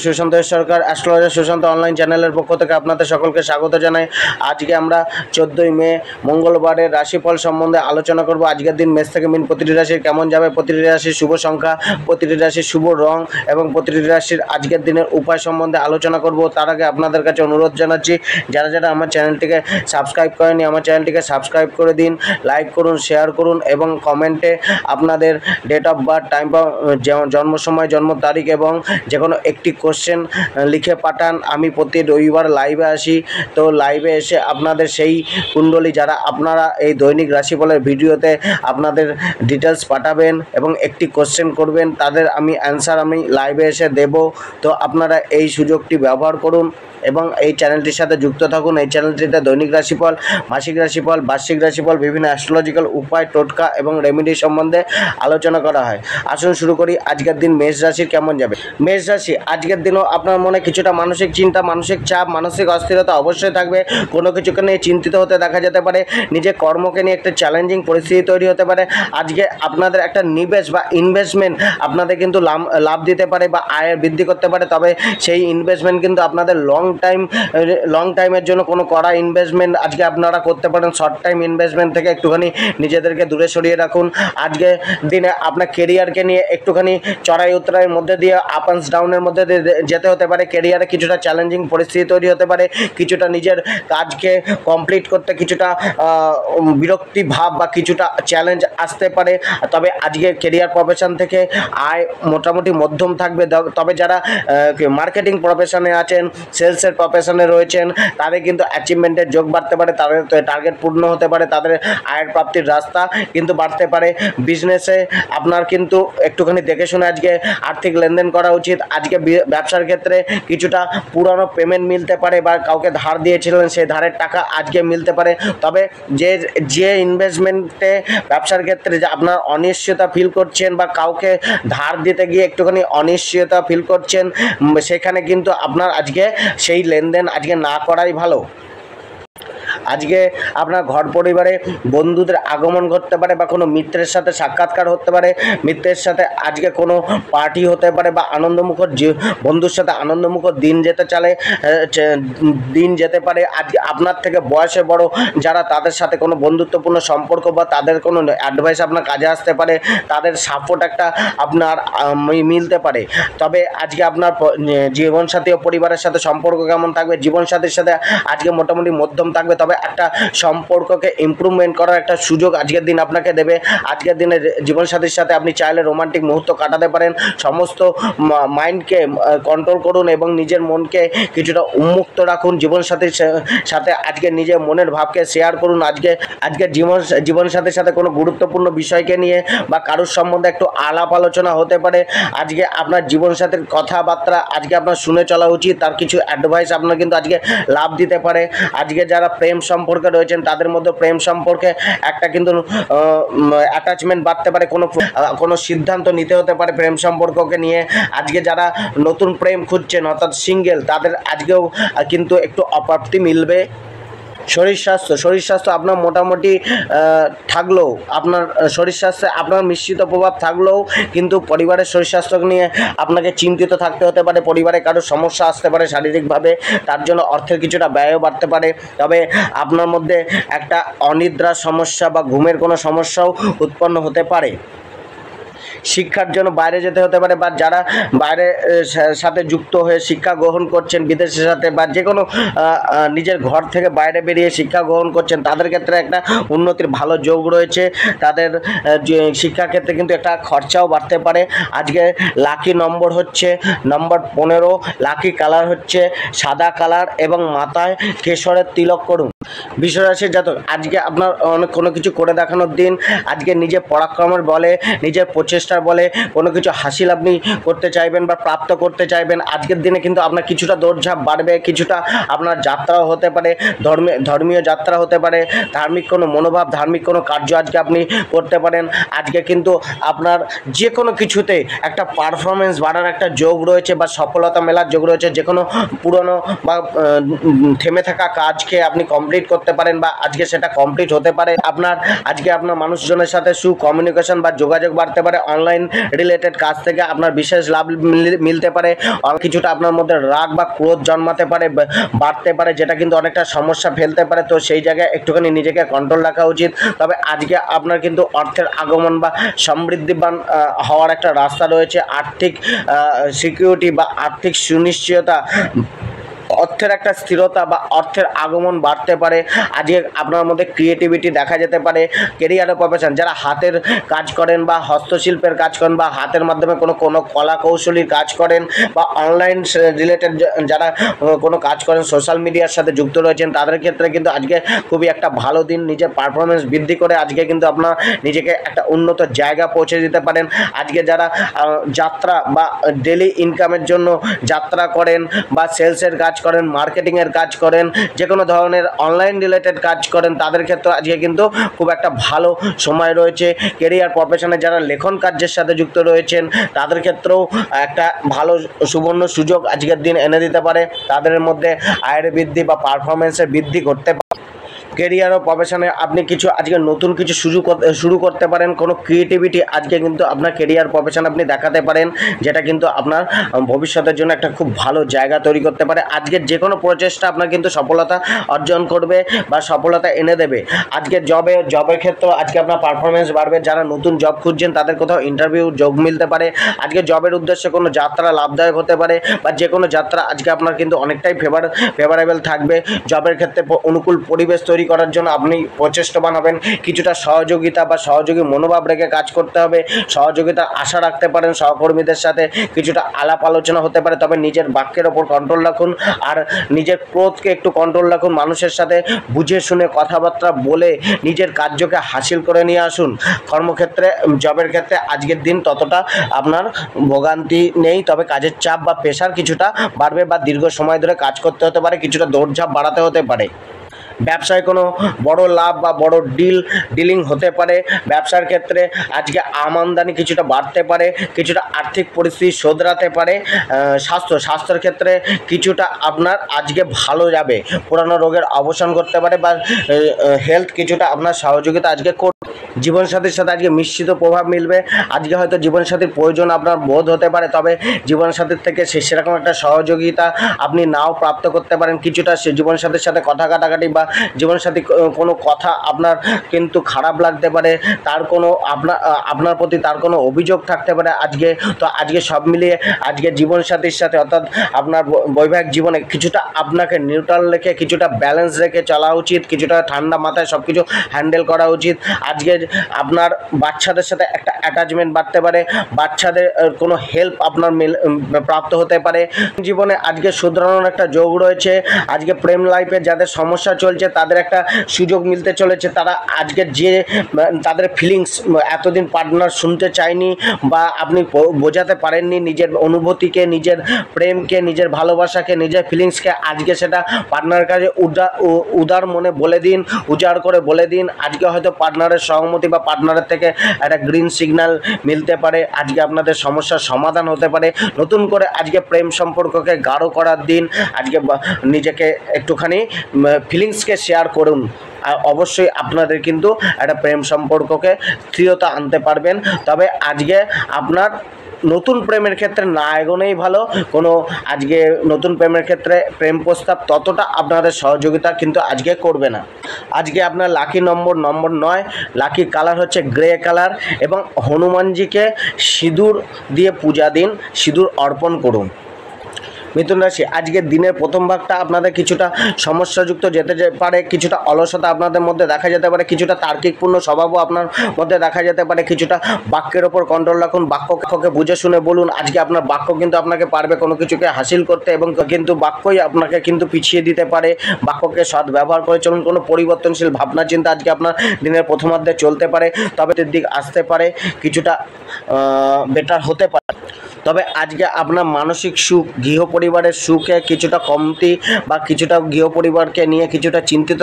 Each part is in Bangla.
সুশান্ত সরকার অ্যাস্ট্রোলজার সুশান্ত অনলাইন চ্যানেলের পক্ষ থেকে আপনাদের সকলকে স্বাগত জানাই। আজকে আমরা 14ই মে মঙ্গলবারের রাশিফল সম্বন্ধে আলোচনা করব। আজকের দিন মেষ থেকে মিন প্রতিটি রাশির কেমন যাবে, প্রতিটি রাশির শুভ সংখ্যা, প্রতিটি রাশির শুভ রং এবং প্রতিটি রাশির আজকের দিনের উপায় সম্বন্ধে আলোচনা করব। তার আগে আপনাদের কাছে অনুরোধ জানাচ্ছি, যারা যারা আমার চ্যানেলটিকে সাবস্ক্রাইব করেনি আমার চ্যানেলটিকে সাবস্ক্রাইব করে দিন, লাইক করুন, শেয়ার করুন এবং কমেন্টে আপনাদের ডেট অফ বার্থ, টাইম, জন্ম সময়, জন্ম তারিখ এবং যে কোনো একটি কোশ্চেন লিখে পাঠান। আমি প্রতি রবিবার লাইভে আসি, তো লাইভে এসে আপনাদের সেই কুণ্ডলী যারা আপনারা এই দৈনিক রাশিফলের ভিডিওতে আপনাদের ডিটেলস পাঠাবেন এবং একটি কোশ্চেন করবেন, তাদের আমি অ্যান্সার আমি লাইভে এসে দেব। তো আপনারা এই সুযোগটি ব্যবহার করুন এবং এই চ্যানেলটির সাথে যুক্ত থাকুন। এই চ্যানেলটিতে দৈনিক রাশিফল, মাসিক রাশিফল, বার্ষিক রাশিফল, বিভিন্ন অ্যাস্ট্রোলজিক্যাল উপায়, টোটকা এবং রেমেডি সম্বন্ধে আলোচনা করা হয়। আসুন শুরু করি। আজকের দিন মেষ রাশির কেমন যাবে। মেষ রাশি, আজকের দিনও আপনার মনে কিছুটা মানসিক চিন্তা, মানসিক চাপ, মানসিক অস্থিরতা অবশ্যই থাকবে। কোনো কিছুকে নিয়ে চিন্তিত হতে দেখা যেতে পারে। নিজের কর্মকে নিয়ে একটা চ্যালেঞ্জিং পরিস্থিতি তৈরি হতে পারে। আজকে আপনাদের একটা নিবেশ বা ইনভেস্টমেন্ট আপনাদের কিন্তু লাভ দিতে পারে বা আয়ের বৃদ্ধি করতে পারে। তবে সেই ইনভেস্টমেন্ট কিন্তু আপনাদের লং টাইমের জন্য কোনো কড়া ইনভেস্টমেন্ট আজকে আপনারা করতে পারেন। শর্ট টাইম ইনভেস্টমেন্ট থেকে একটুখানি নিজেদেরকে দূরে সরিয়ে রাখুন। আজকে দিনে আপনার কেরিয়ারকে নিয়ে একটুখানি চড়াই উতরাইয়ের মধ্যে দিয়ে আপ অ্যান্ড ডাউনের মধ্যে দিয়ে যেতে হতে পারে। কেরিয়ারে কিছুটা চ্যালেঞ্জিং পরিস্থিতি তৈরি হতে পারে। কিছুটা নিজের কাজকে কমপ্লিট করতে কিছুটা বিরক্তি ভাব বা কিছুটা চ্যালেঞ্জ আসতে পারে। তবে আজকে কেরিয়ার প্রফেশন থেকে আয় মোটামুটি মধ্যম থাকবে। তবে যারা মার্কেটিং প্রফেশনে আছেন, সেলসের প্রফেশনে রয়েছেন, তাদের কিন্তু অ্যাচিভমেন্টের যোগ বাড়তে পারে, তাদের টার্গেট পূর্ণ হতে পারে, তাদের আয়ের প্রাপ্তির রাস্তা কিন্তু বাড়তে পারে। বিজনেসে আপনার কিন্তু একটুখানি দেখে শুনে আজকে আর্থিক লেনদেন করা উচিত। আজকে ব্যবসার ক্ষেত্রে কিছুটা পুরানো পেমেন্ট মিলতে পারে বা কাউকে ধার দিয়েছিলেন সেই ধারের টাকা আজকে মিলতে পারে। তবে যে ইনভেস্টমেন্টে ব্যবসার ক্ষেত্রে যে আপনার অনিশ্চয়তা ফিল করছেন বা কাউকে ধার দিতে গিয়ে একটুখানি অনিশ্চয়তা ফিল করছেন, সেখানে কিন্তু আপনার আজকে সেই লেনদেন আজকে না করাই ভালো। আজকে আপনার ঘর পরিবারে বন্ধুদের আগমন ঘটতে পারে বা কোনো মিত্রের সাথে সাক্ষাৎকার হতে পারে। মিত্রের সাথে আজকে কোনো পার্টি হতে পারে বা আনন্দমুখর বন্ধুর সাথে আনন্দমুখর দিন যেতে পারে। আজকে আপনার থেকে বয়সে বড় যারা, তাদের সাথে কোনো বন্ধুত্বপূর্ণ সম্পর্ক বা তাদের কোনো অ্যাডভাইস আপনার কাজে আসতে পারে, তাদের সাপোর্ট একটা আপনার মিলতে পারে। তবে আজকে আপনার জীবনসাথী ও পরিবারের সাথে সম্পর্ক কেমন থাকবে। জীবনসাথীর সাথে আজকে মোটামুটি মধ্যম থাকবে, তবে একটা সম্পর্ককে ইমপ্রুভমেন্ট করার একটা সুযোগ আজকের দিন আপনাকে দেবে। আজকের দিনে জীবনসাথীর সাথে আপনি চাইলে রোমান্টিক মুহূর্ত কাটাতে পারেন। সমস্ত মাইন্ডকে কন্ট্রোল করুন এবং নিজের মনকে কিছুটা উন্মুক্ত রাখুন। জীবনসাথীর সাথে আজকে নিজের মনের ভাবকে শেয়ার করুন। আজকে জীবনসাথীর সাথে কোনো গুরুত্বপূর্ণ বিষয়কে নিয়ে বা কারোর সম্বন্ধে একটু আলাপ আলোচনা হতে পারে। আজকে আপনার জীবনসাথীর কথাবার্তা আজকে আপনার শুনে চলা উচিত। তার কিছু অ্যাডভাইস আপনার কিন্তু আজকে লাভ দিতে পারে। আজকে যারা প্রেম সম্পর্কে রয়েছেন তাদের মধ্যে প্রেম সম্পর্কে একটা কিন্তু অ্যাটাচমেন্ট বাড়তে পারে। কোনো সিদ্ধান্ত নিতে হতে পারে প্রেম সম্পর্ককে নিয়ে। আজকে যারা নতুন প্রেম খুঁজছেন অর্থাৎ সিঙ্গেল, তাদের আজকেও কিন্তু একটু অপ্রাপ্তি মিলবে। শরীর স্বাস্থ্য আপনার মোটামুটি থাকলেও, আপনার শরীর স্বাস্থ্যে আপনার মিশ্রিত প্রভাব থাকলেও কিন্তু পরিবারের শরীর স্বাস্থ্য নিয়ে আপনাকে চিন্তিত থাকতে হতে পারে। পরিবারে কারো সমস্যা আসতে পারে শারীরিকভাবে, তার জন্য অর্থের কিছুটা ব্যয়ও বাড়তে পারে। তবে আপনার মধ্যে একটা অনিদ্রার সমস্যা বা ঘুমের কোনো সমস্যাও উৎপন্ন হতে পারে। শিক্ষার জন্য বাইরে যেতে হতে পারে বা যারা বাইরে সাথে যুক্ত হয়ে শিক্ষা গ্রহণ করছেন বিদেশের সাথে বা যে কোনো নিজের ঘর থেকে বাইরে বেরিয়ে শিক্ষা গ্রহণ করছেন, তাদের ক্ষেত্রে একটা উন্নতির ভালো যোগ রয়েছে। তাদের শিক্ষাক্ষেত্রে কিন্তু একটা খরচাও বাড়তে পারে। আজকে লাকি নম্বর হচ্ছে নম্বর 15, লাকি কালার হচ্ছে সাদা কালার এবং মাথায় কেশরের তিলক করুন। বৃষরাশির জাতক, আজকে আপনার কোনো কিছু করে দেখানোর দিন। আজকে নিজের পরাক্রমের বলে, নিজের প্রচেষ্টার বলে কোনো কিছু হাসিল আপনি করতে চাইবেন বা প্রাপ্ত করতে চাইবেন। আজকের দিনে কিন্তু আপনার কিছুটা দৌড়ঝাঁপ বাড়বে, কিছুটা আপনার যাত্রাও হতে পারে, ধর্মীয় যাত্রা হতে পারে, ধার্মিক কোনো মনোভাব, ধার্মিক কোনো কার্য আজকে আপনি করতে পারেন। আজকে কিন্তু আপনার যে কোনো কিছুতে একটা পারফরমেন্স বাড়ার একটা যোগ রয়েছে বা সফলতা মেলার যোগ রয়েছে। যে কোনো পুরনো বা থেমে থাকা কাজকে আপনি কমপ্লিট করতে করতে পারেন বা আজকে সেটা কমপ্লিট হতে পারে। আজকে আপনার মানুষজনের সাথে কমিউনিকেশন বা যোগাযোগ বাড়তে পারে। অনলাইন রিলেটেড কাজ থেকে আপনার বিশেষ লাভ মিলতে পারে। কিছুটা আপনার মধ্যে রাগ বা ক্রোধ জন্মাতে পারে, বাড়তে পারে, যেটা কিন্তু অনেকটা সমস্যা ফেলতে পারে। তো সেই জায়গায় একটুখানি নিজেকে কন্ট্রোল রাখা উচিত। তবে আজকে আপনার কিন্তু অর্থের আগমন বা সমৃদ্ধিবান হওয়ার একটা রাস্তা রয়েছে। আর্থিক সিকিউরিটি বা আর্থিক সুনিশ্চয়তা, অর্থের একটা স্থিরতা বা অর্থের আগমন বাড়তে পারে। আজকে আপনার মধ্যে ক্রিয়েটিভিটি দেখা যেতে পারে। কেরিয়ার ও প্রফেশন, যারা হাতের কাজ করেন বা হস্তশিল্পের কাজ করেন বা হাতের মাধ্যমে কোনো কলা কৌশলীর কাজ করেন বা অনলাইন রিলেটেড যারা কোনো কাজ করেন, সোশ্যাল মিডিয়ার সাথে যুক্ত রয়েছেন, তাদের ক্ষেত্রে কিন্তু আজকে খুবই একটা ভালো দিন। নিজের পারফরমেন্স বৃদ্ধি করে আজকে কিন্তু আপনার নিজেকে একটা উন্নত জায়গা পৌঁছে দিতে পারেন। আজকে যারা যাত্রা বা ডেলি ইনকামের জন্য যাত্রা করেন বা সেলসের কাজ করেন, মার্কেটিংয়ের কাজ করেন, যে কোনো ধরনের অনলাইন রিলেটেড কাজ করেন, তাদের ক্ষেত্রে আজকে কিন্তু খুব একটা ভালো সময় রয়েছে। কেরিয়ার প্রফেশনে যারা লেখন কার্যের সাথে যুক্ত রয়েছেন, তাদের ক্ষেত্রেও একটা ভালো সুবর্ণ সুযোগ আজকের দিন এনে দিতে পারে। তাদের মধ্যে আয়ের বৃদ্ধি বা পারফরমেন্সের বৃদ্ধি ঘটতে পারে। কেরিয়ার ও প্রফেশনে আপনি আজকে নতুন কিছু শুরু করতে পারেন। কোনো ক্রিয়েটিভিটি আজকে কিন্তু আপনার কেরিয়ার প্রফেশন আপনি দেখাতে পারেন, যেটা কিন্তু আপনার ভবিষ্যতের জন্য একটা খুব ভালো জায়গা তৈরি করতে পারে। আজকের যে কোনো প্রচেষ্টা আপনার কিন্তু সফলতা অর্জন করবে বা সফলতা এনে দেবে। আজকের জবের ক্ষেত্রে আজকে আপনার পারফরমেন্স বাড়বে। যারা নতুন জব খুঁজছেন, তাদের কোথাও ইন্টারভিউ যোগ মিলতে পারে। আজকে জবের উদ্দেশ্যে কোনো যাত্রা লাভদায়ক হতে পারে বা যে কোনো যাত্রা আজকে আপনার কিন্তু অনেকটাই ফেভারেবল থাকবে। জবের ক্ষেত্রে অনুকূল পরিবেশ তৈরি করার জন্য আপনি প্রচেষ্টবান হবেন। কিছুটা সহযোগিতা বা সহযোগী মনোভাব রেখে কাজ করতে হবে। সহযোগিতার আশা রাখতে পারেন সহকর্মীদের সাথে। কিছুটা আলাপ আলোচনা হতে পারে, তবে নিজের বাক্যের ওপর কন্ট্রোল রাখুন আর নিজের ক্রোধকে একটু কন্ট্রোল রাখুন। মানুষের সাথে বুঝে শুনে কথাবার্তা বলে নিজের কার্যকে হাসিল করে নিয়ে আসুন। কর্মক্ষেত্রে, জবের ক্ষেত্রে আজকের দিন ততটা আপনার ভোগান্তি নেই, তবে কাজের চাপ বা প্রেশার কিছুটা বাড়বে বা দীর্ঘ সময় ধরে কাজ করতে হতে পারে। কিছুটা দৌড়ঝাঁপ বাড়াতে হতে পারে। ব্যবসায় কোনো বড় লাভ বা বড় ডিলিং হতে পারে। ব্যবসার ক্ষেত্রে আজকে আমদানি কিছুটা বাড়তে পারে, কিছুটা আর্থিক পরিস্থিতি শোধরাতে পারে। স্বাস্থ্যের ক্ষেত্রে কিছুটা আপনার আজকে ভালো যাবে। পুরানো রোগের অবসান করতে পারে বা হেলথ কিছুটা আপনার সহযোগিতা আজকে জীবনসাথীর সাথে আজকে মিশ্রিত প্রভাব মিলবে। আজকে হয়তো জীবনসাথীর প্রয়োজন আপনার বোধ হতে পারে, তবে জীবনসাথীর থেকে সেরকম একটা সহযোগিতা আপনি নাও প্রাপ্ত করতে পারেন। কিছুটা সে জীবনসাথীর সাথে কথা কাটাকাটি বা জীবনসাথী কোনো কথা আপনার কিন্তু খারাপ লাগতে পারে, তার কোনো আপনার প্রতি তার কোনো অভিযোগ থাকতে পারে আজকে সব মিলিয়ে আজকে জীবনসাথীর সাথে অর্থাৎ আপনার বৈবাহিক জীবনে কিছুটা আপনাকে নিউট্রাল রেখে, কিছুটা ব্যালেন্স রেখে চলা উচিত। কিছুটা ঠান্ডা মাথায় সব কিছু হ্যান্ডেল করা উচিত। আজকে আপনার বাচ্চাদের সাথে একটা অ্যাটাচমেন্ট বাড়তে পারে। বাচ্চাদের কোনো হেল্প আপনার প্রাপ্ত হতে পারে। জীবনে আজকে শুধরানোর একটা যোগ রয়েছে। আজকে প্রেম লাইফে যাদের সমস্যা চলছে, তাদের একটা সুযোগ মিলতে চলেছে। তারা আজকে তাদের ফিলিংস এতদিন পার্টনার শুনতে চায়নি বা আপনি বোঝাতে পারেননি নিজের অনুভূতিকে, নিজের প্রেমকে, নিজের ভালোবাসাকে, নিজের ফিলিংসকে, আজকে সেটা পার্টনারের কাছে উদার মনে বলে দিন, উজাড় করে বলে দিন। আজকে হয়তো পার্টনারের সহমতি বা পার্টনারের থেকে একটা গ্রিন সিগন্যাল মিলতে পারে। আজকে আপনাদের সমস্যার সমাধান হতে পারে। নতুন করে আজকে প্রেম সম্পর্ককে গাঢ় করার দিন। আজকে নিজেকে একটুখানি ফিলিংসকে শেয়ার করুন। অবশ্যই আপনাদের কিন্তু একটা প্রেম সম্পর্ককে স্থিরতা আনতে পারবেন। তবে আজকে আপনার নতুন প্রেমের ক্ষেত্রে না এগোনোই ভালো। কোনো আজকে নতুন প্রেমের ক্ষেত্রে প্রেম প্রস্তাব ততটা আপনাদের সহযোগিতা কিন্তু আজকে করবে না। আজকে আপনার লাকি নম্বর 9, লাকি কালার হচ্ছে গ্রে কালার এবং হনুমানজিকে সিঁদুর দিয়ে পূজা দিন, সিঁদুর অর্পণ করুন। মিথুন রাশি, আজকের দিনের প্রথম ভাগটা আপনাদের কিছুটা সমস্যাযুক্ত যেতে পারে। কিছুটা অলসতা আপনাদের মধ্যে দেখা যেতে পারে। কিছুটা তার্কিকপূর্ণ স্বভাবও আপনার মধ্যে দেখা যেতে পারে। কিছুটা বাক্যের ওপর কন্ট্রোল রাখুন। বাক্যকে বুঝে শুনে বলুন। আজকে আপনার বাক্য কিন্তু আপনাকে পারবে কোনো কিছুকে হাসিল করতে, এবং কিন্তু বাক্যই আপনাকে কিন্তু পিছিয়ে দিতে পারে। বাক্যকে সৎ ব্যবহার করে চলুন। কোনো পরিবর্তনশীল ভাবনা চিন্তা আজকে আপনার দিনের প্রথমার্ধে চলতে পারে, তবে দিক আসতে পারে, কিছুটা বেটার হতে পারে। তবে আজকে আপনার মানসিক সুখ, গৃহ পরিবারের সুখে কিছুটা কমতি বা কিছুটা গৃহ পরিবারকে নিয়ে কিছুটা চিন্তিত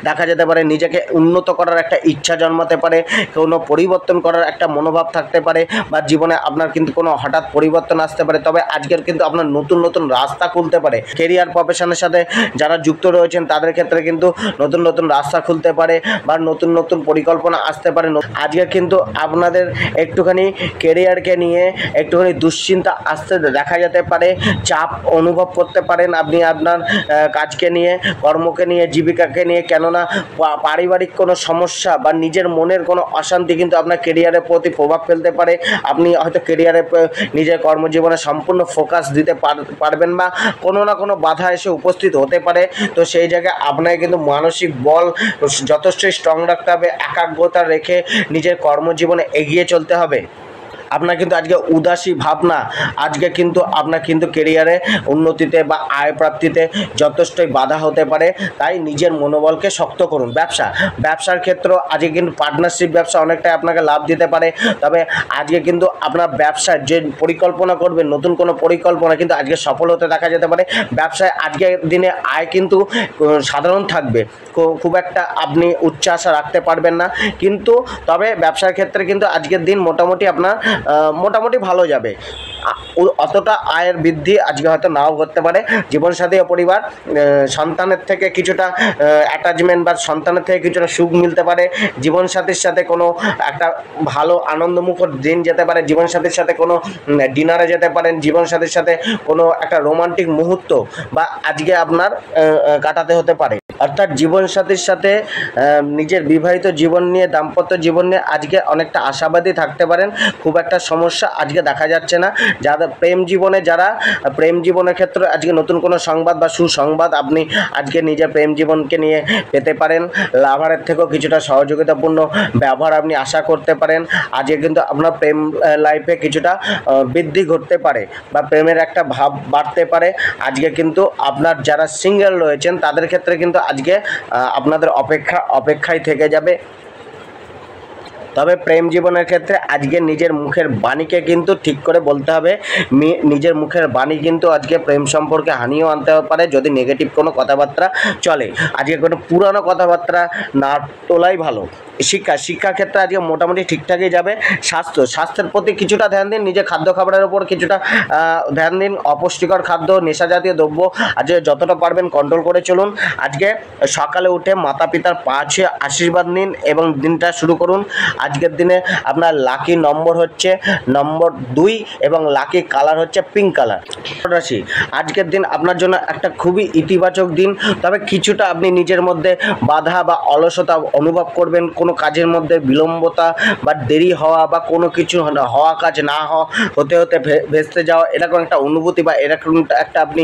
দেখা যেতে পারে। নিজেকে উন্নত করার একটা ইচ্ছা জন্মাতে পারে, কোনো পরিবর্তন করার একটা মনোভাব থাকতে পারে, বা জীবনে আপনার কিন্তু কোনো হঠাৎ পরিবর্তন আসতে পারে। তবে আজকের কিন্তু আপনার নতুন নতুন রাস্তা খুলতে পারে। কেরিয়ার প্রফেশনের সাথে যারা যুক্ত রয়েছেন তাদের ক্ষেত্রে কিন্তু নতুন নতুন রাস্তা খুলতে পারে বা নতুন নতুন পরিকল্পনা আসতে পারে। আজকে কিন্তু আপনাদের একটুখানি কেরিয়ারকে নিয়ে একটুখানি দুশ্চিন্তা আসতে দেখা যেতে পারে, চাপ অনুভব করতে পারেন আপনি আপনার কাজকে নিয়ে, কর্মকে নিয়ে, জীবিকাকে নিয়ে। কেননা পারিবারিক কোনো সমস্যা বা নিজের মনের কোনো অশান্তি কিন্তু আপনার কেরিয়ারের প্রতি প্রভাব ফেলতে পারে। আপনি হয়তো কেরিয়ারে নিজের কর্মজীবনে সম্পূর্ণ ফোকাস দিতে পারবেন বা কোনো না কোনো বাধা এসে উপস্থিত হতে পারে। তো সেই জায়গায় আপনাকে কিন্তু মানসিক বল যথেষ্টই স্ট্রং রাখতে হবে, একাগ্রতা রেখে নিজের কর্মজীবনে এগিয়ে চলতে হবে। আপনার কিন্তু আজকে উদাসী ভাবনা আজকে কিন্তু আপনার কিন্তু কেরিয়ারে উন্নতিতে বা আয় প্রাপ্তিতে যথেষ্টই বাধা হতে পারে। তাই নিজের মনোবলকে শক্ত করুন। ব্যবসার ক্ষেত্রে আজকে কিন্তু পার্টনারশিপ ব্যবসা অনেকটাই আপনাকে লাভ দিতে পারে। তবে আজকে কিন্তু আপনার ব্যবসার যে পরিকল্পনা করবেন, নতুন কোনো পরিকল্পনা কিন্তু আজকে সফল হতে দেখা যেতে পারে। ব্যবসায় আজকের দিনে আয় কিন্তু সাধারণ থাকবে, খুব একটা আপনি উচ্চ আশা রাখতে পারবেন না। কিন্তু তবে ব্যবসার ক্ষেত্রে কিন্তু আজকের দিন মোটামুটি ভালো যাবে। অতটা আয়ের বৃদ্ধি আজকে হয়তো নাও করতে পারে। জীবনসাথী ও পরিবার, সন্তানের থেকে কিছুটা অ্যাটাচমেন্ট বা সন্তানের থেকে কিছুটা সুখ মিলতে পারে। জীবনসাথীর সাথে কোনো একটা ভালো আনন্দমুখর দিন যেতে পারে। জীবনসাথীর সাথে কোনো ডিনারে যেতে পারেন। জীবনসাথীর সাথে কোনো একটা রোমান্টিক মুহূর্ত বা আজকে আপনার কাটাতে হতে পারে। অর্থাৎ জীবনসাথীর সাথে নিজের বিবাহিত জীবন নিয়ে, দাম্পত্য জীবন নিয়ে আজকে অনেকটা আশাবাদী থাকতে পারেন। খুব একটা সমস্যা আজকে দেখা যাচ্ছে না। যারা প্রেম জীবনের ক্ষেত্রে আজকে নতুন কোনো সংবাদ বা সুসংবাদ আপনি আজকে নিজের প্রেম জীবনকে নিয়ে পেতে পারেন। লাভারের থেকেও কিছুটা সহযোগিতাপূর্ণ ব্যবহার আপনি আশা করতে পারেন। আজকে কিন্তু আপনার প্রেম লাইফে কিছুটা বৃদ্ধি ঘটতে পারে বা প্রেমের একটা ভাব বাড়তে পারে। আজকে কিন্তু আপনার যারা সিঙ্গেল রয়েছেন তাদের ক্ষেত্রে কিন্তু আজকে আপনাদের অপেক্ষায় থেকে যাবে। তবে প্রেম জীবনের ক্ষেত্রে আজকে নিজের মুখের বাণীকে কিন্তু ঠিক করে বলতে হবে। নিজের মুখের বাণী কিন্তু আজকে প্রেম সম্পর্কে হানিও আনতে পারে যদি নেগেটিভ কোনো কথাবার্তা চলে। আজকে কোনো পুরানো কথাবার্তা না তোলাই ভালো। শিক্ষা ক্ষেত্রে আজকে মোটামুটি ঠিকঠাকই যাবে। স্বাস্থ্যের প্রতি কিছুটা ধ্যান দিন। নিজের খাদ্য খাবারের ওপর কিছুটা ধ্যান দিন। অপুষ্টিকর খাদ্য, নেশা জাতীয় দ্রব্য আজকে যতটা পারবেন কন্ট্রোল করে চলুন। আজকে সকালে উঠে মাতা পিতার পা ছুঁয়ে আশীর্বাদ নিন এবং দিনটা শুরু করুন। আজকের দিনে আপনার লাকি নম্বর হচ্ছে নম্বর 2 এবং লাকি কালার হচ্ছে পিঙ্ক কালার। রাশি, আজকের দিন আপনার জন্য একটা খুবই ইতিবাচক দিন। তবে কিছুটা আপনি নিজের মধ্যে বাধা বা অলসতা অনুভব করবেন। কোনো কাজের মধ্যে বিলম্বতা বা দেরি হওয়া বা কোনো কিছু হওয়া কাজ না হতে ভেস্তে যাওয়া, এরকম একটা অনুভূতি বা এরকম একটা আপনি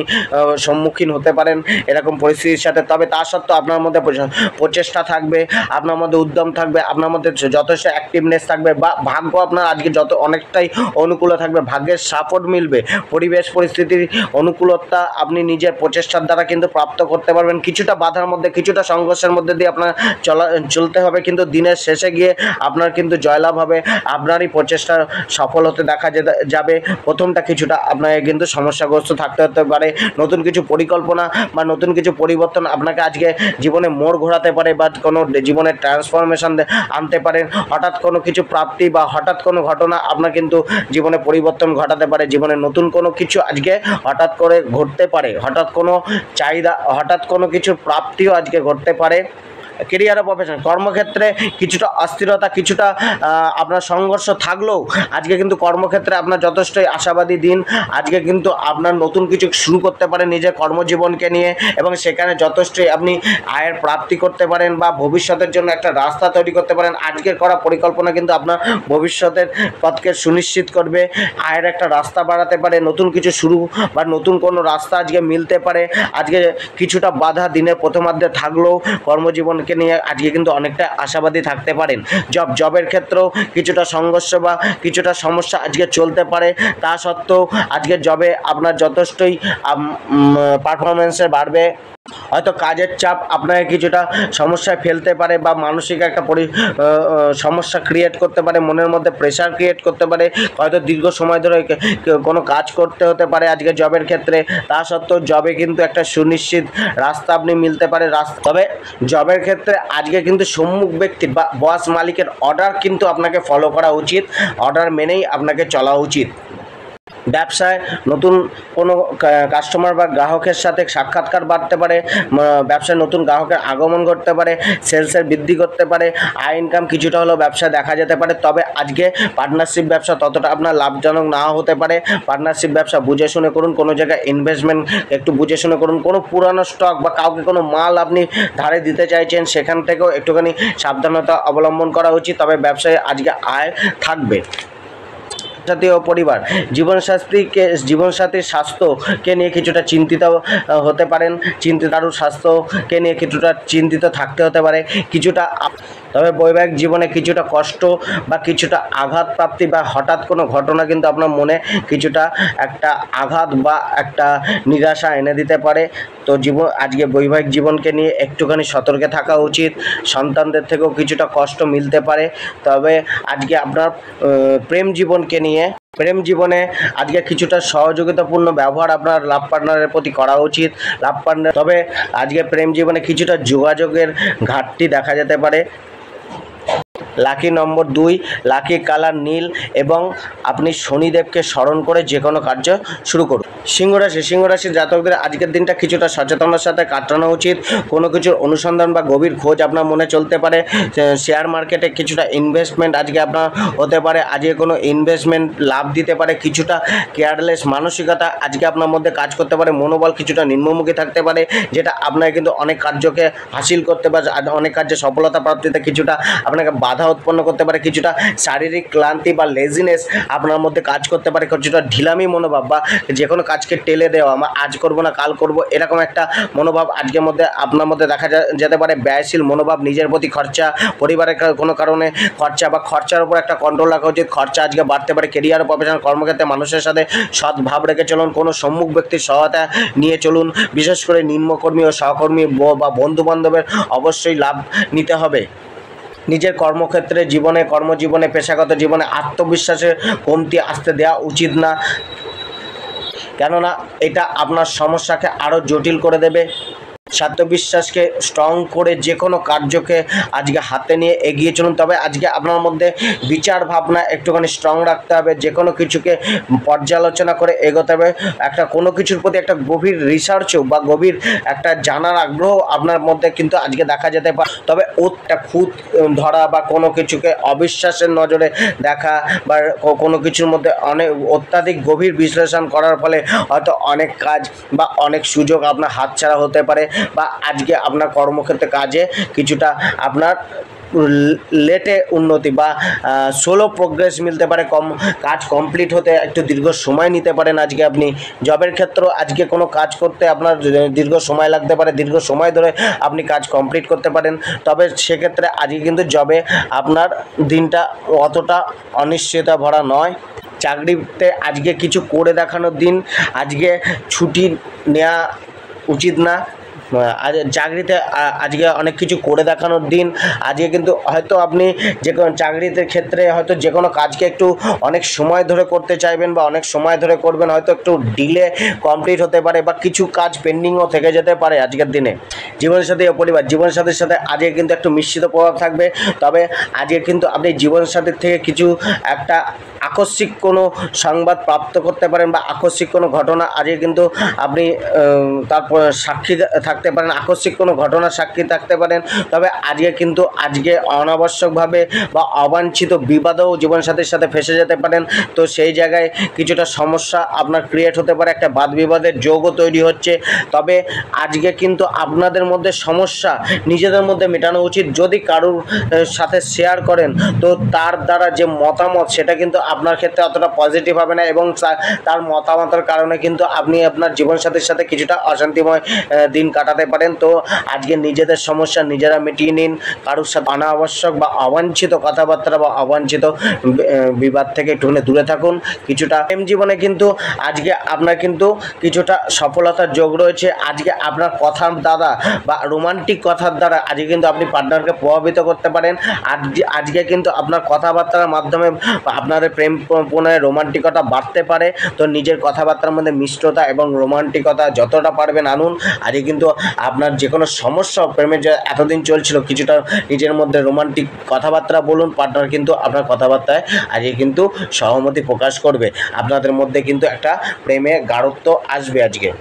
সম্মুখীন হতে পারেন এরকম পরিস্থিতির সাথে। তবে তা সত্ত্বেও আপনার মধ্যে প্রচেষ্টা থাকবে, আপনার মধ্যে উদ্যম থাকবে, আপনার মধ্যে যথেষ্ট অ্যাক্টিভনেস থাকবে বা ভাগ্য আপনার আজকে অনেকটাই অনুকূল থাকবে। ভাগ্যের সাপোর্ট মিলবে। পরিবেশ পরিস্থিতির অনুকূলতা আপনি নিজের প্রচেষ্টার দ্বারা কিন্তু প্রাপ্ত করতে পারবেন। কিছুটা বাধার মধ্যে, কিছুটা সংঘর্ষের মধ্যে দিয়ে আপনার চলতে হবে, কিন্তু দিনের শেষে গিয়ে আপনার কিন্তু জয়লাভ হবে। আপনারই প্রচেষ্টা সফল হতে দেখা যাবে। প্রথমটা কিছুটা আপনাকে কিন্তু সমস্যাগ্রস্ত থাকতে হতে পারে। নতুন কিছু পরিকল্পনা বা নতুন কিছু পরিবর্তন আপনাকে আজকে জীবনে মোড় ঘোরাতে পারে বা কোনো জীবনের ট্রান্সফরমেশন আনতে পারেন। হঠাৎ কোনো কিছু প্রাপ্তি বা হঠাৎ কোনো ঘটনা আপনার কিন্তু জীবনে পরিবর্তন ঘটাতে পারে। জীবনে নতুন কোনো কিছু আজকে হঠাৎ করে ঘটতে পারে। হঠাৎ কোনো চাহিদা, হঠাৎ কোনো কিছু প্রাপ্তিও আজকে ঘটতে পারে। কেরিয়ার প্রফেশন, কর্মক্ষেত্রে কিছুটা অস্থিরতা, কিছুটা আপনার সংঘর্ষ থাকলেও আজকে কিন্তু কর্মক্ষেত্রে আপনার যথেষ্টই আশাবাদী দিন। আজকে কিন্তু আপনার নতুন কিছু শুরু করতে পারেন নিজের কর্মজীবনকে নিয়ে এবং সেখানে যথেষ্টই আপনি আয়ের প্রাপ্তি করতে পারেন বা ভবিষ্যতের জন্য একটা রাস্তা তৈরি করতে পারেন। আজকের করা পরিকল্পনা কিন্তু আপনার ভবিষ্যতের পথকে সুনিশ্চিত করবে। আয়ের একটা রাস্তা বাড়াতে পারে। নতুন কিছু শুরু বা নতুন কোনো রাস্তা আজকে মিলতে পারে। আজকে কিছুটা বাধা দিনের প্রথমার্ধে থাকলেও কর্মজীবন নিয়ে আজকে কিন্তু অনেকটা আশাবাদী থাকতে পারেন। জবের ক্ষেত্রেও কিছুটা সংঘর্ষ বা কিছুটা সমস্যা আজকে চলতে পারে। তা সত্ত্বেও আজকে জবে আপনার যথেষ্টই পারফরমেন্সে বাড়বে। হয়তো কাজের চাপ আপনাকে কিছুটা সমস্যায় ফেলতে পারে বা মানসিক একটা সমস্যা ক্রিয়েট করতে পারে, মনের মধ্যে প্রেশার ক্রিয়েট করতে পারে, হয়তো দীর্ঘ সময় ধরে কোনো কাজ করতে হতে পারে আজকে জবের ক্ষেত্রে। তা সত্ত্বেও জবে কিন্তু একটা সুনিশ্চিত রাস্তা আপনি মিলতে পারে তবে জবের ক্ষেত্রে আজকে কিন্তু সম্মুখ ব্যক্তির বা বস মালিকের অর্ডার কিন্তু আপনাকে ফলো করা উচিত, অর্ডার মেনেই আপনাকে চলা উচিত। ব্যবসায় নতুন কোনো কাস্টমার বা গ্রাহকের সাথে সাক্ষাৎকার বাড়তে পারে, ব্যবসায় নতুন গ্রাহকের আগমন ঘটতে পারে, সেলসের বৃদ্ধি করতে পারে, আয় ইনকাম কিছুটা হলেও ব্যবসায় দেখা যেতে পারে। তবে আজকে পার্টনারশিপ ব্যবসা ততটা আপনার লাভজনক নাও হতে পারে। পার্টনারশিপ ব্যবসা বুঝে শুনে করুন, কোনো জায়গায় ইনভেস্টমেন্ট একটু বুঝে শুনে করুন। কোনো পুরানো স্টক বা কাউকে কোনো মাল আপনি ধারে দিতে চাইছেন, সেখান থেকেও একটুখানি সাবধানতা অবলম্বন করা উচিত। তবে ব্যবসায় আজকে আয় থাকবে। সাথী ও পরিবার, জীবনসাথীর স্বাস্থ্যকে নিয়ে কিছুটা চিন্তিত হতে পারেন, কারোর স্বাস্থ্যকে নিয়ে কিছুটা চিন্তিত থাকতে হতে পারে কিছুটা। তবে বৈবাহিক জীবনে কিছুটা কষ্ট বা কিছুটা আঘাত প্রাপ্তি বা হঠাৎ কোনো ঘটনা কিন্তু আপনার মনে কিছুটা একটা আঘাত বা একটা নিরাশা এনে দিতে পারে। তো আজকে বৈবাহিক জীবনকে নিয়ে একটুখানি সতর্কে থাকা উচিত। সন্তানদের থেকেও কিছুটা কষ্ট মিলতে পারে। তবে আজকে আপনার প্রেম জীবনে আজকে কিছুটা সহযোগিতাপূর্ণ ব্যবহার আপনার লাভ পার্টনারের প্রতি করা উচিত। তবে আজকে প্রেম জীবনে কিছুটা যোগাযোগের ঘাটতি দেখা যেতে পারে। লাকি নম্বর 2, লাকি কালার নীল এবং আপনি শনিদেবকে স্মরণ করে যে কোনো কার্য শুরু করুন। সিংহরাশির জাতকদের আজকের দিনটা কিছুটা সচেতনতার সাথে কাটানো উচিত। কোনো কিছুর অনুসন্ধান বা গভীর খোঁজ আপনার মনে চলতে পারে। শেয়ার মার্কেটে কিছুটা ইনভেস্টমেন্ট আজকে আপনার হতে পারে। আজকে কোনো ইনভেস্টমেন্ট লাভ দিতে পারে। কিছুটা কেয়ারলেস মানসিকতা আজকে আপনার মধ্যে কাজ করতে পারে। মনোবল কিছুটা নিম্নমুখী থাকতে পারে, যেটা আপনাকে কিন্তু অনেক কার্যকে হাসিল করতে পারে, অনেক কার্যে সফলতা প্রাপ্তিতে কিছুটা আপনাকে বাধা উৎপন্ন করতে পারে। কিছুটা শারীরিক ক্লান্তি বা লেজিনেস আপনার মধ্যে কাজ করতে পারে। কিছুটা ঢিলামি মনোভাব বা যে কোনো কাজকে টেলে দেওয়া, আজ করব না কাল করব, এরকম একটা মনোভাব আজকের মধ্যে আপনার মধ্যে দেখা যেতে পারে। ব্যয়শীল মনোভাব, নিজের প্রতি খরচা, পরিবারের কোনো কারণে খরচা বা খরচার উপর একটা কন্ট্রোল রাখা উচিত। খরচা আজকে বাড়তে পারে। কেরিয়ার ও প্রফেশনাল কর্মক্ষেত্রে মানুষের সাথে সদ্ভাব রেখে চলুন। কোনো সম্মুখ ব্যক্তির সহায়তা নিয়ে চলুন। বিশেষ করে নিম্নকর্মী ও সহকর্মী বা বন্ধু বান্ধবের অবশ্যই লাভ নিতে হবে। নিজের কর্মক্ষেত্রে কর্মজীবনে পেশাগত জীবনে আত্মবিশ্বাসের কমতি আসতে দেওয়া উচিত না, কেননা এটা আপনার সমস্যাকে আরও জটিল করে দেবে। আত্মবিশ্বাসকে স্ট্রং করে যে কোনো কার্যকে আজকে হাতে নিয়ে এগিয়ে চলুন। তবে আজকে আপনার মধ্যে বিচার ভাবনা একটুখানি স্ট্রং রাখতে হবে। যে কোনো কিছুকে পর্যালোচনা করে এগোতে হবে। কোনো কিছুর প্রতি একটা গভীর রিসার্চও বা গভীর একটা জানার আগ্রহ আপনার মধ্যে কিন্তু আজকে দেখা যেতে পারে। তবে খুঁত ধরা বা কোনো কিছুকে অবিশ্বাসের নজরে দেখা বা কোনো কিছুর মধ্যে অনেক অত্যাধিক গভীর বিশ্লেষণ করার ফলে হয়তো অনেক কাজ বা অনেক সুযোগ আপনার হাতছাড়া হতে পারে, বা আজকে আপনার কর্মক্ষেত্রে কাজে কিছুটা আপনার লেটে উন্নতি বা স্লো প্রোগ্রেস মিলতে পারে। কাজ কমপ্লিট হতে একটু দীর্ঘ সময় নিতে পারেন। আজকে আপনি জবের ক্ষেত্রেও আজকে কোনো কাজ করতে আপনার দীর্ঘ সময় লাগতে পারে। দীর্ঘ সময় ধরে আপনি কাজ কমপ্লিট করতে পারেন। তবে সেক্ষেত্রে আজকে কিন্তু জবে আপনার দিনটা অতটা অনিশ্চয়তা ভরা নয়। চাকরিতে আজকে কিছু করে দেখানোর দিন। আজকে ছুটি নেওয়া উচিত না। চাকরিতে আজকে অনেক কিছু করে দেখানোর দিন। আজকে কিন্তু হয়তো আপনি যে কোনো চাকরিতে ক্ষেত্রে হয়তো যে কোনো কাজকে একটু অনেক সময় ধরে করতে চাইবেন বা অনেক সময় ধরে করবেন, হয়তো একটু ডিলে কমপ্লিট হতে পারে বা কিছু কাজ পেন্ডিংও থেকে যেতে পারে আজকের দিনে। জীবনসাথী ও পরিবার, জীবনসাথীর সাথে আজকে কিন্তু একটু মিশ্রিত প্রভাব থাকবে। তবে আজকে কিন্তু আপনি জীবনসাথীর থেকে কিছু একটা আকস্মিক কোনো সংবাদ প্রাপ্ত করতে পারেন বা আকস্মিক কোনো ঘটনা আজকে কিন্তু আপনি তারপর সাক্ষী থাকতে পারেন। আকস্মিক কোনো ঘটনার সাক্ষী থাকতে পারেন। তবে আজকে অনাবশ্যকভাবে বা অবাঞ্ছিত বিবাদেও জীবনসাথীর সাথে ফেঁসে যেতে পারেন। তো সেই জায়গায় কিছুটা সমস্যা আপনার ক্রিয়েট হতে পারে, একটা বাদ বিবাদের যোগও তৈরি হচ্ছে। তবে আজকে কিন্তু আপনাদের মধ্যে সমস্যা নিজেদের মধ্যে মেটানো উচিত। যদি কারোর সাথে শেয়ার করেন তো তার দ্বারা যে মতামত সেটা কিন্তু আপনার ক্ষেত্রে অতটা পজিটিভ হবে না এবং তার মতামতের কারণে কিন্তু আপনি আপনার জীবনসাথীর সাথে কিছুটা অশান্তিময় দিন কাটাতে পারেন। তো আজকে নিজেদের সমস্যা নিজেরা মিটিয়ে নিন, কারোর সাথে অনাবশ্যক বা অবাঞ্ছিত কথাবার্তা বা অবাঞ্ছিত বিবাদ থেকে একটুখানি দূরে থাকুন। কিছুটা প্রেম জীবনে কিন্তু আজকে আপনার কিন্তু কিছুটা সফলতার যোগ রয়েছে। আজকে আপনার কথার দ্বারা বা রোমান্টিক কথার দ্বারা আজকে কিন্তু আপনি পার্টনারকে প্রভাবিত করতে পারেন। আজকে কিন্তু আপনার কথাবার্তার মাধ্যমে আপনাদের প্রেম প্রণয়ের রোমান্টিকতা বাড়তে পারে। তো নিজের কথাবার্তার মধ্যে মিষ্টতা এবং রোমান্টিকতা যতটা পারবেন আনুন। আজকে কিন্তু আপনার যে কোনো সমস্যা প্রেমে যে এতদিন চলছিল কিছুটা নিজের মধ্যে রোমান্টিক কথাবার্তা বলুন, পার্টনার কিন্তু আপনার কথাবার্তায় আজকে কিন্তু সহমতি প্রকাশ করবে। আপনাদের মধ্যে কিন্তু একটা প্রেমে গাঢ়ত্ব আসবে। আজকে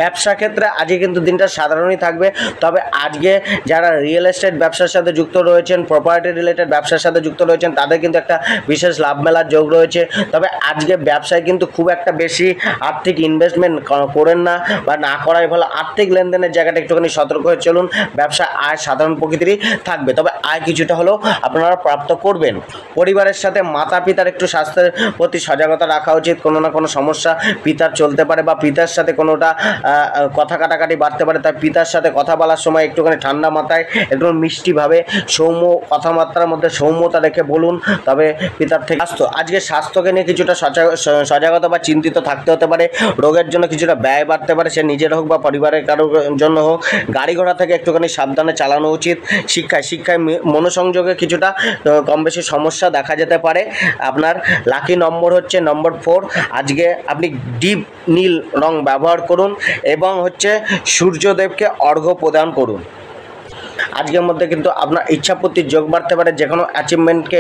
ব্যবসা ক্ষেত্রে আজকে কিন্তু দিনটা সাধারণই থাকবে, তবে আজকে যারা রিয়েল এস্টেট ব্যবসার সাথে যুক্ত রয়েছেন, প্রপার্টি রিলেটেড ব্যবসার সাথে যুক্ত রয়েছেন, তাদের কিন্তু একটা বিশেষ লাভ মেলার যোগ রয়েছে। তবে আজকে ব্যবসায় কিন্তু খুব একটা বেশি আর্থিক ইনভেস্টমেন্ট করেন না বা না করাই ভালো। আর্থিক লেনদেনের জায়গাটা একটুখানি সতর্ক হয়ে চলুন। ব্যবসা আয় সাধারণ প্রকৃতিরই থাকবে, তবে আয় কিছুটা হলেও আপনারা প্রাপ্ত করবেন। পরিবারের সাথে মাতা পিতার একটু স্বাস্থ্যের প্রতি সজাগতা রাখা উচিত। কোনো না কোনো সমস্যা পিতার চলতে পারে বা পিতার সাথে কোনোটা কথা কাটাকাটি বাড়তে পারে, তাই পিতার সাথে কথা বলার সময় একটুখানি ঠান্ডা মাথায় একটু মিষ্টিভাবে সৌম্য কথাবার্তার মধ্যে সৌম্যতা রেখে বলুন। তবে পিতার থেকে আজকে স্বাস্থ্যকে নিয়ে কিছুটা সজাগতা বা চিন্তিত থাকতে হতে পারে। রোগের জন্য কিছুটা ব্যয় বাড়তে পারে, সে নিজের হোক বা পরিবারের কারোর জন্য হোক। গাড়ি ঘোড়া থেকে একটুখানি সাবধানে চালানো উচিত। শিক্ষায় মনোসংযোগে কিছুটা কম বেশি সমস্যা দেখা যেতে পারে। আপনার লাকি নম্বর হচ্ছে নম্বর 4। আজকে আপনি ডিপ নীল রং ব্যবহার করুন এবং সূর্যদেবকে অর্ঘ্য প্রদান করুন। আজকের মধ্যে কিন্তু আপনার ইচ্ছাপূর্তির যোগ বাড়তে পারে, যে কোনো অ্যাচিভমেন্টকে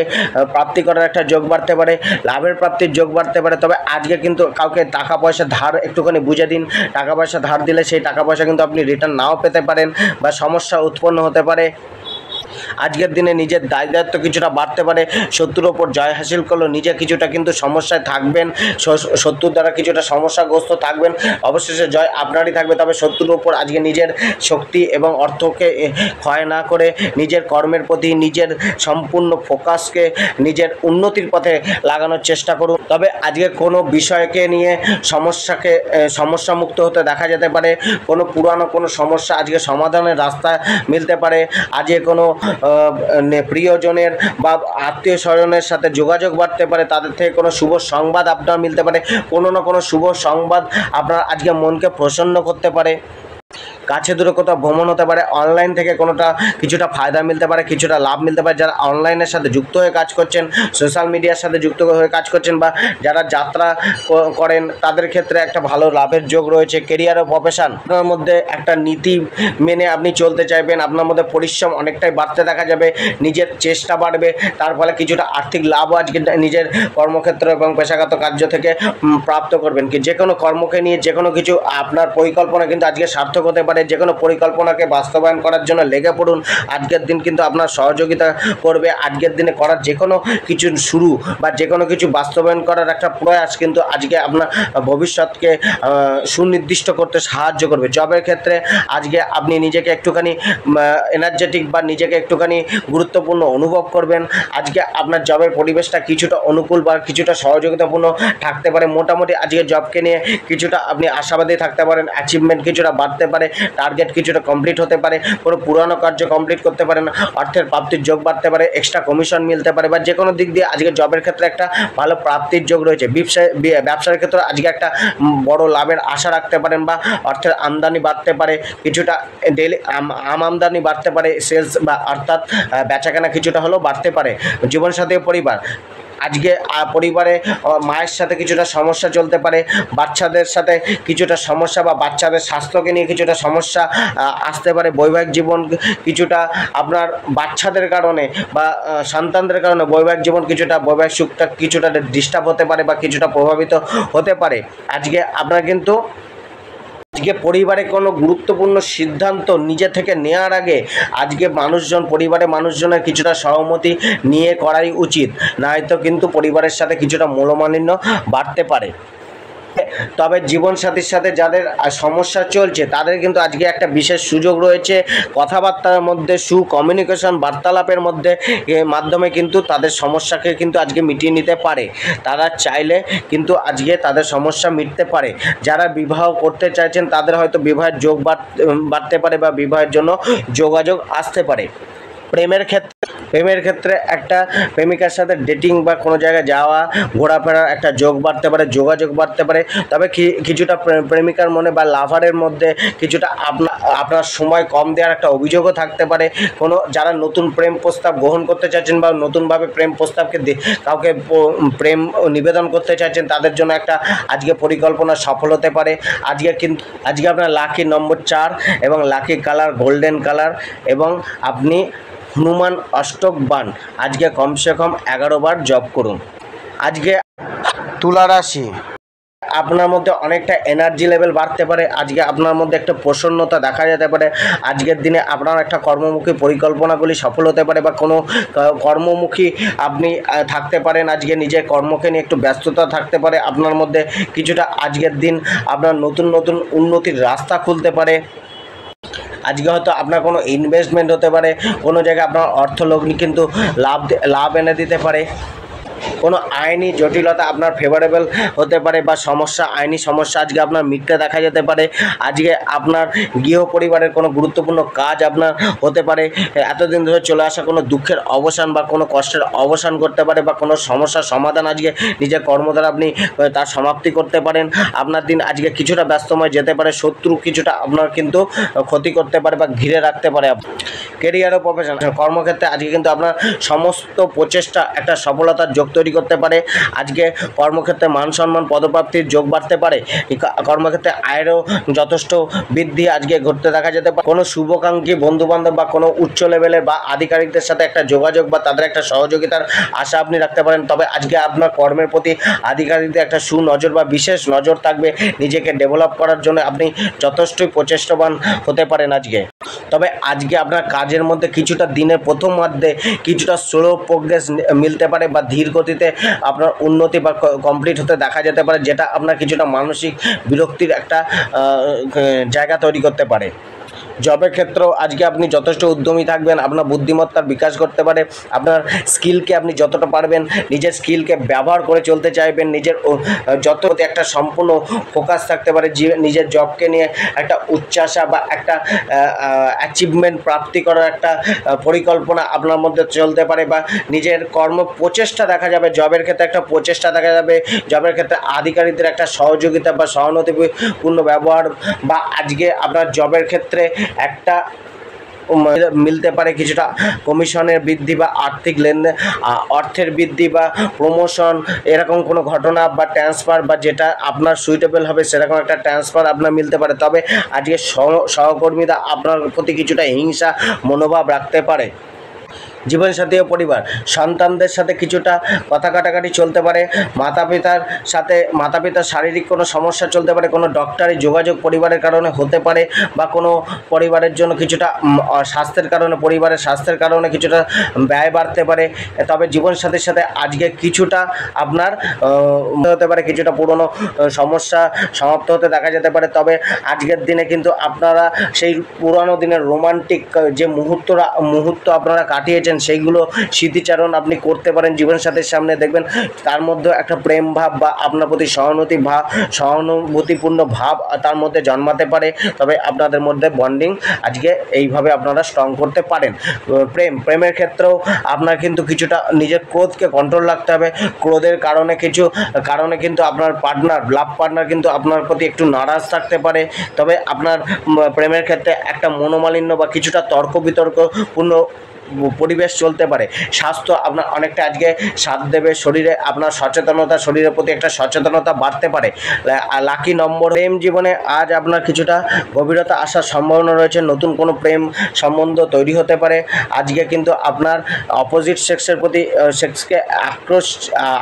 প্রাপ্তি করার একটা যোগ বাড়তে পারে, লাভের প্রাপ্তির যোগ বাড়তে পারে। তবে আজকে কিন্তু কাউকে টাকা পয়সা ধার একটুখানি বুঝে দিন। টাকা পয়সা ধার দিলে সেই টাকা পয়সা কিন্তু আপনি রিটার্ন নাও পেতে পারেন বা সমস্যা উৎপন্ন হতে পারে। আজকের দিনে নিজের দায়িত্ব কিছুটা বাড়তে পারে। শত্রুর ওপর জয় হাসিল করলেও নিজে কিছুটা কিন্তু সমস্যায় থাকবেন, শত্রুর দ্বারা কিছুটা সমস্যাগ্রস্ত থাকবেন। অবশেষে জয় আপনারই থাকবে, তবে শত্রুর ওপর আজকে নিজের শক্তি এবং অর্থকে ক্ষয় না করে নিজের কর্মের প্রতি নিজের সম্পূর্ণ ফোকাসকে নিজের উন্নতির পথে লাগানোর চেষ্টা করুন। তবে আজকে কোনো বিষয়কে নিয়ে সমস্যামুক্ত হতে দেখা যেতে পারে। কোনো পুরানো কোনো সমস্যা আজকে সমাধানের রাস্তা মিলতে পারে। আজকে কোনো প্রিয়জনের বা আত্মীয় স্বজনের সাথে যোগাযোগ বাড়তে পারে, তাদের থেকে কোনো শুভ সংবাদ আপনার মিলতে পারে। কোনো না কোনো শুভ সংবাদ আপনার আজকে মনকে প্রসন্ন করতে পারে। কাছে দূরে কোথাও ভ্রমণ হতে পারে। অনলাইন থেকে কোনোটা কিছুটা ফায়দা মিলতে পারে, কিছুটা লাভ মিলতে পারে। যারা অনলাইনের সাথে যুক্ত হয়ে কাজ করছেন, সোশ্যাল মিডিয়ার সাথে যুক্ত হয়ে কাজ করছেন বা যারা যাত্রা করেন, তাদের ক্ষেত্রে একটা ভালো লাভের যোগ রয়েছে। কেরিয়ার ও প্রফেশন, আপনার মধ্যে একটা নীতি মেনে আপনি চলতে চাইবেন। আপনার মধ্যে পরিশ্রম অনেকটাই বাড়তে দেখা যাবে, নিজের চেষ্টা বাড়বে, তার ফলে কিছুটা আর্থিক লাভও আজকে নিজের কর্মক্ষেত্র এবং পেশাগত কার্য থেকে প্রাপ্ত করবেন। কি যে কোনো কর্মকে নিয়ে যে কোনো কিছু আপনার পরিকল্পনা কিন্তু আজকে সার্থক হতে পারে। যে কোনো পরিকল্পনাকে বাস্তবায়ন করার জন্য লেগে পড়ুন। আজকের দিন কিন্তু আপনার সহযোগিতা করবে। আজকের দিনে করার যে কোনো কিছু শুরু বা যে কোনো কিছু বাস্তবায়ন করার একটা প্রয়াস কিন্তু আজকে আপনার ভবিষ্যৎকে সুনির্দিষ্ট করতে সাহায্য করবে। জবের ক্ষেত্রে আজকে আপনি নিজেকে একটুখানি এনার্জেটিক বা নিজেকে একটুখানি গুরুত্বপূর্ণ অনুভব করবেন। আজকে আপনার জবের পরিবেশটা কিছুটা অনুকূল বা কিছুটা সহযোগিতাপূর্ণ থাকতে পারে। মোটামুটি আজকে জবকে নিয়ে কিছুটা আপনি আশাবাদী থাকতে পারেন। অ্যাচিভমেন্ট কিছুটা বাড়তে পারে, টার্গেট কিছুটা কমপ্লিট হতে পারে, কোনো পুরানো কার্য কমপ্লিট করতে পারেন, অর্থের প্রাপ্তির যোগ বাড়তে পারে, এক্সট্রা কমিশন মিলতে পারে বা যে কোনো দিক দিয়ে আজকে জবের ক্ষেত্রে একটা ভালো প্রাপ্তির যোগ রয়েছে। ব্যবসার ক্ষেত্রে আজকে একটা বড় লাভের আশা রাখতে পারেন বা অর্থের আমদানি বাড়তে পারে, কিছুটা ডেলি আমদানি বাড়তে পারে, সেলস বা অর্থাৎ বেচাকেনা কিছুটা হলেও বাড়তে পারে। জীবনসাথী পরিবার, আজকে পরিবারে মায়ের সাথে কিছুটা সমস্যা চলতে পারে, বাচ্চাদের সাথে কিছুটা সমস্যা বা বাচ্চাদের স্বাস্থ্যকে নিয়ে কিছুটা সমস্যা আসতে পারে। বৈবাহিক জীবন কিছুটা আপনার বাচ্চাদের কারণে বা সন্তানদের কারণে বৈবাহিক জীবন কিছুটা বৈবাহিক সুখটা কিছুটা ডিস্টার্ব হতে পারে বা কিছুটা প্রভাবিত হতে পারে। আজকে আপনার কিন্তু আজকে পরিবারে কোনো গুরুত্বপূর্ণ সিদ্ধান্ত নিজে থেকে নেওয়ার আগে আজকে পরিবারের মানুষজনের কিছুটা সহমতি নিয়ে করাই উচিত, নয়তো কিন্তু পরিবারের সাথে কিছুটা মনোমালিন্য বাড়তে পারে। তবে জীবনসাথীর সাথে যাদের সমস্যা চলছে তাদের কিন্তু আজকে একটা বিশেষ সুযোগ রয়েছে। কথাবার্তার মধ্যে কমিউনিকেশন বার্তালাপের মাধ্যমে কিন্তু তাদের সমস্যাকে কিন্তু আজকে মিটিয়ে নিতে পারে। তারা চাইলে কিন্তু আজকে তাদের সমস্যা মিটতে পারে। যারা বিবাহ করতে চাইছেন তাদের হয়তো বিবাহের যোগ বাড়তে পারে বা বিবাহের জন্য যোগাযোগ আসতে পারে। প্রেমের ক্ষেত্রে একটা প্রেমিকার সাথে ডেটিং বা কোনো জায়গায় যাওয়া ঘোরাফেরার একটা যোগ বাড়তে পারে, যোগাযোগ বাড়তে পারে। তবে কিছুটা প্রেমিকার মনে বা লাভারের মধ্যে কিছুটা আপনার সময় কম দেওয়ার একটা অভিযোগও থাকতে পারে। যারা নতুন প্রেম প্রস্তাব গ্রহণ করতে চাইছেন বা নতুনভাবে প্রেম প্রস্তাবকে কাউকে প্রেম নিবেদন করতে চাইছেন তাদের জন্য একটা আজকে পরিকল্পনা সফল হতে পারে। আজকে আপনার লাকি নম্বর 4 এবং লাকি কালার গোল্ডেন কালার, এবং আপনি হনুমান অষ্টক বাণ আজকে কমসে কম 11 বার জপ করুন। আজকে তুলা রাশি, আপনার মধ্যে অনেকটা এনার্জি লেভেল বাড়তে পারে। আজকে আপনার মধ্যে একটা প্রসন্নতা দেখা যেতে পারে। আজকের দিনে আপনার একটা কর্মমুখী পরিকল্পনাগুলি সফল হতে পারে বা কোনো কর্মমুখী আপনি থাকতে পারেন। আজকে নিজের কর্মকে নিয়ে একটু ব্যস্ততা থাকতে পারে আপনার মধ্যে। কিছুটা আজকের দিন আপনার নতুন নতুন উন্নতির রাস্তা খুলতে পারে। আজকে হয়তো আপনার কোনো ইনভেস্টমেন্ট হতে পারে, কোনো জায়গায় আপনার অর্থলগ্নি কিন্তু লাভ এনে দিতে পারে। কোনো আইনি জটিলতা আপনার ফেভারেবল হতে পারে বা আইনি সমস্যা আজকে আপনার মিটতে দেখা যেতে পারে। আজকে আপনার গৃহ পরিবারের কোনো গুরুত্বপূর্ণ কাজ আপনার হতে পারে। এতদিন ধরে চলে আসা কোনো দুঃখের অবসান বা কোনো কষ্টের অবসান করতে পারে বা কোনো সমস্যার সমাধান আজকে নিজের কর্ম দ্বারা আপনি তার সমাপ্তি করতে পারেন। আপনার দিন আজকে কিছুটা ব্যস্তময় যেতে পারে। শত্রু কিছুটা আপনার কিন্তু ক্ষতি করতে পারে বা ঘিরে রাখতে পারে। কেরিয়ার ও প্রফেশন, কর্মক্ষেত্রে আজকে কিন্তু আপনার সমস্ত প্রচেষ্টা একটা সফলতার যোগ তৈরি করতে পারে। আজকে কর্মক্ষেত্রে মান সম্মান পদপ্রাপ্তির যোগ বাড়তে পারে। কর্মক্ষেত্রে আয়েরও যথেষ্ট বৃদ্ধি আজকে ঘটতে দেখা যেতে পারে। কোনো শুভাকাঙ্ক্ষী বন্ধুবান্ধব বা কোনো উচ্চ লেভেলের বা আধিকারিকদের সাথে একটা যোগাযোগ বা তাদের একটা সহযোগিতার আশা আপনি রাখতে পারেন। তবে আজকে আপনার কর্মের প্রতি আধিকারিকদের একটা সুনজর বা বিশেষ নজর থাকবে। নিজেকে ডেভেলপ করার জন্য আপনি যথেষ্টই প্রচেষ্টাবান হতে পারেন আজকে। তবে আজকে আপনার কাজের মধ্যে কিছুটা দিনের প্রথমার্ধে কিছুটা স্লো প্রোগ্রেস মিলতে পারে বা ধীর গতিতে আপনার উন্নতি বা কমপ্লিট হতে দেখা যেতে পারে, যেটা আপনার কিছুটা মানসিক বিরক্তির একটা জায়গা তৈরি করতে পারে। জবের ক্ষেত্রেও আজকে আপনি যথেষ্ট উদ্যমী থাকবেন। আপনার বুদ্ধিমত্তার বিকাশ করতে পারে। আপনার স্কিলকে আপনি যতটা পারবেন নিজের স্কিলকে ব্যবহার করে চলতে চাইবেন। নিজের যত একটা সম্পূর্ণ ফোকাস থাকতে পারে। নিজের জবকে নিয়ে একটা উচ্চাসা বা একটা অ্যাচিভমেন্ট প্রাপ্তি করার একটা পরিকল্পনা আপনার মধ্যে চলতে পারে বা নিজের কর্ম প্রচেষ্টা দেখা যাবে। জবের ক্ষেত্রে একটা প্রচেষ্টা দেখা যাবে। জবের ক্ষেত্রে আধিকারিকদের একটা সহযোগিতা বা সহানুভূতিপূর্ণ ব্যবহার বা আজকে আপনার জবের ক্ষেত্রে একটা মিলতে পারে কিছুটা কমিশনের বৃদ্ধি বা আর্থিক লেনদেন, অর্থের বৃদ্ধি বা প্রমোশন, এরকম কোনো ঘটনা বা ট্রান্সফার বা যেটা আপনার সুইটেবল হবে সেরকম একটা ট্রান্সফার আপনার মিলতে পারে। তবে আজকে সহকর্মীরা আপনার প্রতি কিছুটা হিংসা মনোভাব রাখতে পারে। জীবনসাথী ও পরিবার, সন্তানদের সাথে কিছুটা কথা কাটাকাটি চলতে পারে। মাতা পিতার শারীরিক কোনো সমস্যা চলতে পারে। কোনো ডক্টরি যোগাযোগ পরিবারের কারণে হতে পারে বা কোনো পরিবারের জন্য কিছুটা পরিবারের স্বাস্থ্যের কারণে কিছুটা ব্যয় বাড়তে পারে। তবে জীবনসাথীর সাথে আজকে কিছুটা আপনার হতে পারে, কিছুটা পুরনো সমস্যা সমাপ্ত হতে দেখা যেতে পারে। তবে আজকের দিনে কিন্তু আপনারা সেই পুরানো দিনের রোমান্টিক যে মুহূর্ত আপনারা কাটিয়েছেন সেইগুলো স্মৃতিচারণ আপনি করতে পারেন জীবনসাথীর সামনে। দেখবেন তার মধ্যে একটা প্রেম ভাব বা আপনার প্রতি সহানুভূতিপূর্ণ ভাব তার মধ্যে জন্মাতে পারে। তবে আপনাদের মধ্যে বন্ডিং আজকে এইভাবে আপনারা স্ট্রং করতে পারেন। প্রেমের ক্ষেত্রেও আপনার কিন্তু কিছুটা নিজের ক্রোধকে কন্ট্রোল রাখতে হবে। ক্রোধের কারণে কিন্তু আপনার লাভ পার্টনার কিন্তু আপনার প্রতি একটু নারাজ থাকতে পারে। তবে আপনার প্রেমের ক্ষেত্রে একটা মনোমালিন্য বা কিছুটা তর্ক বিতর্কপূর্ণ পরিবেশ চলতে পারে। স্বাস্থ্য আপনার অনেকটা আজকে সাথ দেবে। শরীরের প্রতি একটা সচেতনতা বাড়তে পারে। লাকি নম্বর, প্রেম জীবনে আজ আপনার কিছুটা গভীরতা আসার সম্ভাবনা রয়েছে। নতুন কোনো প্রেম সম্বন্ধ তৈরি হতে পারে। আজকে কিন্তু আপনার অপোজিট সেক্সকে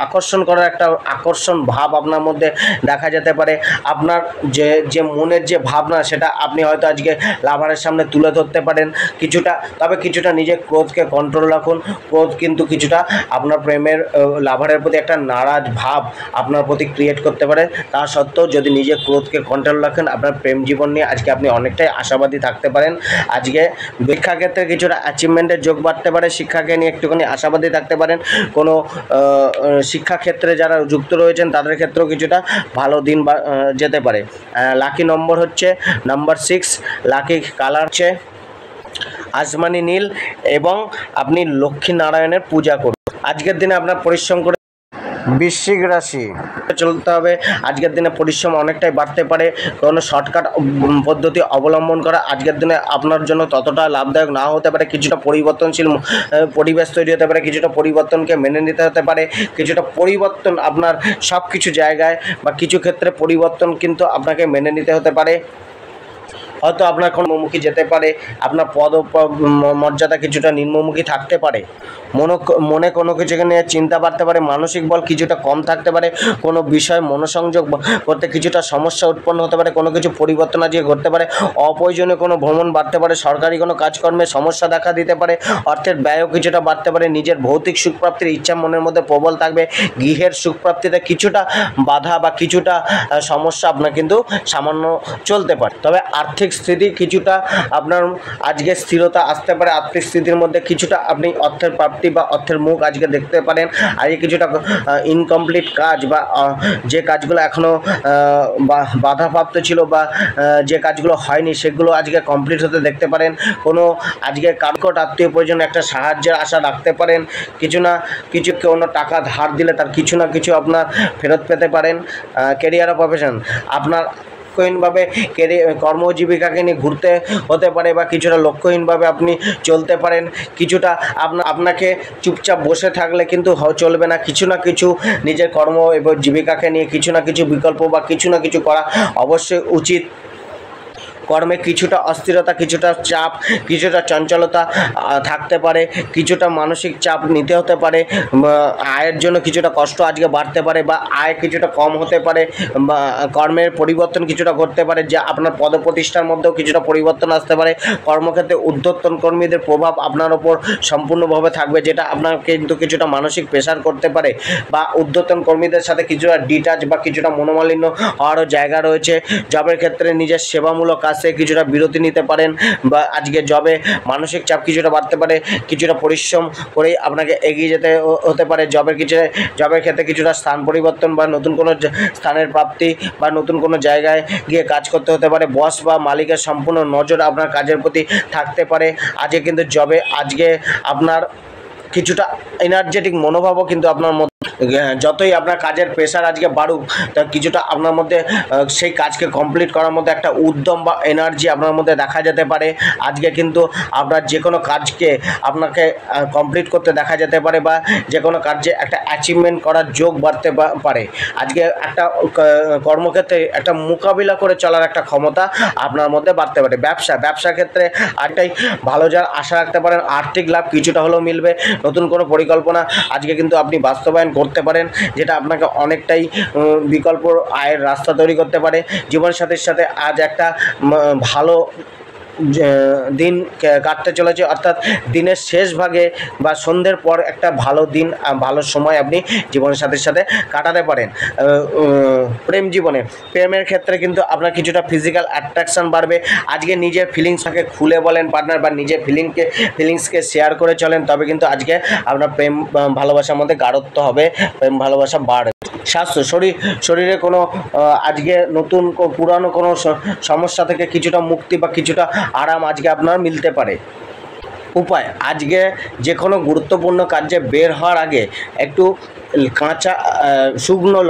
আকর্ষণ করার একটা আকর্ষণ ভাব আপনার মধ্যে দেখা যেতে পারে। আপনার যে মনের যে ভাবনা সেটা আপনি হয়তো আজকে লাভারের সামনে তুলে ধরতে পারেন কিছুটা। তবে কিছুটা নিজের ক্রোধকে কন্ট্রোল রাখুন। ক্রোধ কিন্তু কিছুটা আপনার প্রেমের লাভারের প্রতি একটা নারাজ ভাব আপনার প্রতি ক্রিয়েট করতে পারে। তা সত্ত্বেও যদি নিজে ক্রোধকে কন্ট্রোল রাখেন, আপনার প্রেম জীবন নিয়ে আজকে আপনি অনেকটাই আশাবাদী থাকতে পারেন। আজকে শিক্ষাক্ষেত্রে কিছুটা অ্যাচিভমেন্টের যোগ বাড়তে পারে, শিক্ষাকে নিয়ে একটুখানি আশাবাদী থাকতে পারেন। কোনো শিক্ষাক্ষেত্রে যারা যুক্ত রয়েছেন তাদের ক্ষেত্রেও কিছুটা ভালো দিন যেতে পারে। লাকি নম্বর হচ্ছে নাম্বার 6, লাকি কালার হচ্ছে আসমানি নীল, এবং আপনি লক্ষ্মী নারায়ণের পূজা করুন। আজকের দিনে আপনার পরিশ্রম করে বৃশ্চিক রাশি চলতে হবে। আজকের দিনে পরিশ্রম অনেকটাই বাড়তে পারে। কোনো শর্টকাট পদ্ধতি অবলম্বন করা আজকের দিনে আপনার জন্য ততটা লাভদায়ক নাও হতে পারে। কিছুটা পরিবর্তনশীল পরিবেশ তৈরি হতে পারে, কিছুটা পরিবর্তনকে মেনে নিতে হতে পারে, কিছুটা পরিবর্তন আপনার সব কিছু জায়গায় বা কিছু ক্ষেত্রে পরিবর্তন কিন্তু আপনাকে মেনে নিতে হতে পারে। হয়তো আপনার কোনো মুখী যেতে পারে, আপনার পদ মর্যাদা কিছুটা নিম্নমুখী থাকতে পারে, মনে কোনো কিছুকে নিয়ে চিন্তা বাড়তে পারে, মানসিক বল কিছুটা কম থাকতে পারে, কোনো বিষয়ে মনোসংযোগ করতে কিছুটা সমস্যা উৎপন্ন হতে পারে, কোনো কিছু পরিবর্তন আজকে ঘটতে পারে, অপ্রয়োজনীয় কোনো ভ্রমণ বাড়তে পারে, সরকারি কোনো কাজকর্মে সমস্যা দেখা দিতে পারে, অর্থের ব্যয়ও কিছুটা বাড়তে পারে, নিজের ভৌতিক সুখপ্রাপ্তির ইচ্ছা মনের মধ্যে প্রবল থাকবে, গৃহের সুখপ্রাপ্তিতে কিছুটা বাধা বা কিছুটা সমস্যা আপনার কিন্তু সামান্য চলতে পারে। তবে আর্থিক স্থিতি কিছুটা আপনার আজকে স্থিরতা আসতে পারে। আর্থিক স্থিতির মধ্যে কিছুটা আপনি অর্থের প্রাপ্তি বা অর্থের মুখ আজকে দেখতে পারেন। আজকে কিছুটা ইনকমপ্লিট কাজ বা যে কাজগুলো এখনও বাধাপ্রাপ্ত ছিল বা যে কাজগুলো হয়নি সেগুলো আজকে কমপ্লিট হতে দেখতে পারেন। কোনো আজকে কারকট আত্মীয় পরিজন একটা সাহায্যের আশা রাখতে পারেন। কিছু না কিছু কোনো টাকা ধার দিলে তার কিছু না কিছু আপনার ফেরত পেতে পারেন। ক্যারিয়ার ও প্রফেশন আপনার লক্ষ্যহীনভাবে কর্মজীবিকাকে নিয়ে ঘুরতে হতে পারে বা কিছুটা লক্ষ্যহীনভাবে আপনি চলতে পারেন। কিছুটা আপনাকে চুপচাপ বসে থাকলে কিন্তু চলবে না, কিছু না কিছু নিজের কর্ম এবং জীবিকাকে নিয়ে কিছু না কিছু বিকল্প বা কিছু না কিছু করা অবশ্যই উচিত। কর্মে কিছুটা অস্থিরতা, কিছুটা চাপ, কিছুটা চঞ্চলতা থাকতে পারে, কিছুটা মানসিক চাপ নিতে হতে পারে, আয়ের জন্য কিছুটা কষ্ট আজকে বাড়তে পারে বা আয় কিছুটা কম হতে পারে, বা কর্মের পরিবর্তন কিছুটা ঘটতে পারে, যা আপনার পদপ্রতিষ্ঠার মধ্যেও কিছুটা পরিবর্তন আসতে পারে। কর্মক্ষেত্রে ঊর্ধ্বতন কর্মীদের প্রভাব আপনার ওপর সম্পূর্ণভাবে থাকবে, যেটা আপনার কিন্তু কিছুটা মানসিক প্রেশার করতে পারে, বা ঊর্ধ্বতন কর্মীদের সাথে কিছুটা ডিটাচ বা কিছুটা মনোমালিন্য হওয়ারও জায়গা রয়েছে। জবের ক্ষেত্রে নিজের সেবামূলক কাজ থেকে কিছুটা বিরতি নিতে পারেন, বা আজকে জবে মানসিক চাপ কিছুটা বাড়তে পারে। কিছুটা পরিশ্রম করেই আপনাকে এগিয়ে যেতে হতে পারে। জবের ক্ষেত্রে কিছুটা স্থান পরিবর্তন বা নতুন কোনো স্থানের প্রাপ্তি বা নতুন কোনো জায়গায় গিয়ে কাজ করতে হতে পারে। বস বা মালিকের সম্পূর্ণ নজর আপনার কাজের প্রতি থাকতে পারে। আজকে কিন্তু জবে আজকে আপনার কিছুটা এনার্জেটিক মনোভাবও কিন্তু আপনার মধ্যে, যতই আপনার কাজের প্রেশার আজকে বাড়ুক, তা কিছুটা আপনার মধ্যে সেই কাজকে কমপ্লিট করার মধ্যে একটা উদ্যম বা এনার্জি আপনার মধ্যে দেখা যেতে পারে। আজকে কিন্তু আপনার যে কোনো কাজকে আপনাকে কমপ্লিট করতে দেখা যেতে পারে, বা যে কোনো কাজে একটা অ্যাচিভমেন্ট করার যোগ বাড়তে পারে। আজকে একটা কর্মক্ষেত্রে একটা মোকাবিলা করে চলার একটা ক্ষমতা আপনার মধ্যে বাড়তে পারে। ব্যবসা ক্ষেত্রে আরেকটাই ভালো যার আশা রাখতে পারেন। আর্থিক লাভ কিছুটা হলেও মিলবে। নতুন কোনো পরিকল্পনা আজকে কিন্তু আপনি বাস্তবায়ন করতে পারেন, যেটা আপনাকে অনেকটাই বিকল্প আয়ের রাস্তা তৈরি করতে পারে। জীবনসাথীর সাথে আজ একটা ভালো দিন কাটতে চলেছে, অর্থাৎ দিনের শেষ ভাগে বা সন্ধ্যের পর একটা ভালো দিন, ভালো সময় আপনি জীবনসাথীর সাথে কাটাতে পারেন। প্রেমের ক্ষেত্রে কিন্তু আপনার কিছুটা ফিজিক্যাল অ্যাট্রাকশন বাড়বে। আজকে নিজের ফিলিংসটাকে খুলে বলেন পার্টনার, বা নিজের ফিলিংসকে শেয়ার করে চলেন, তবে কিন্তু আজকে আপনার প্রেম ভালোবাসার মধ্যে গাঢ়ত্ব হবে, প্রেম ভালোবাসা বাড়বে। স্বাস্থ্য শরীরে কোনো আজকে নতুন পুরানো কোনো সমস্যা থেকে কিছুটা মুক্তি বা কিছুটা আরাম আজকে আপনার মিলতে পারে। উপায় আজকে যে কোনো গুরুত্বপূর্ণ কাজে বের হওয়ার আগে একটু কাঁচা শুকনো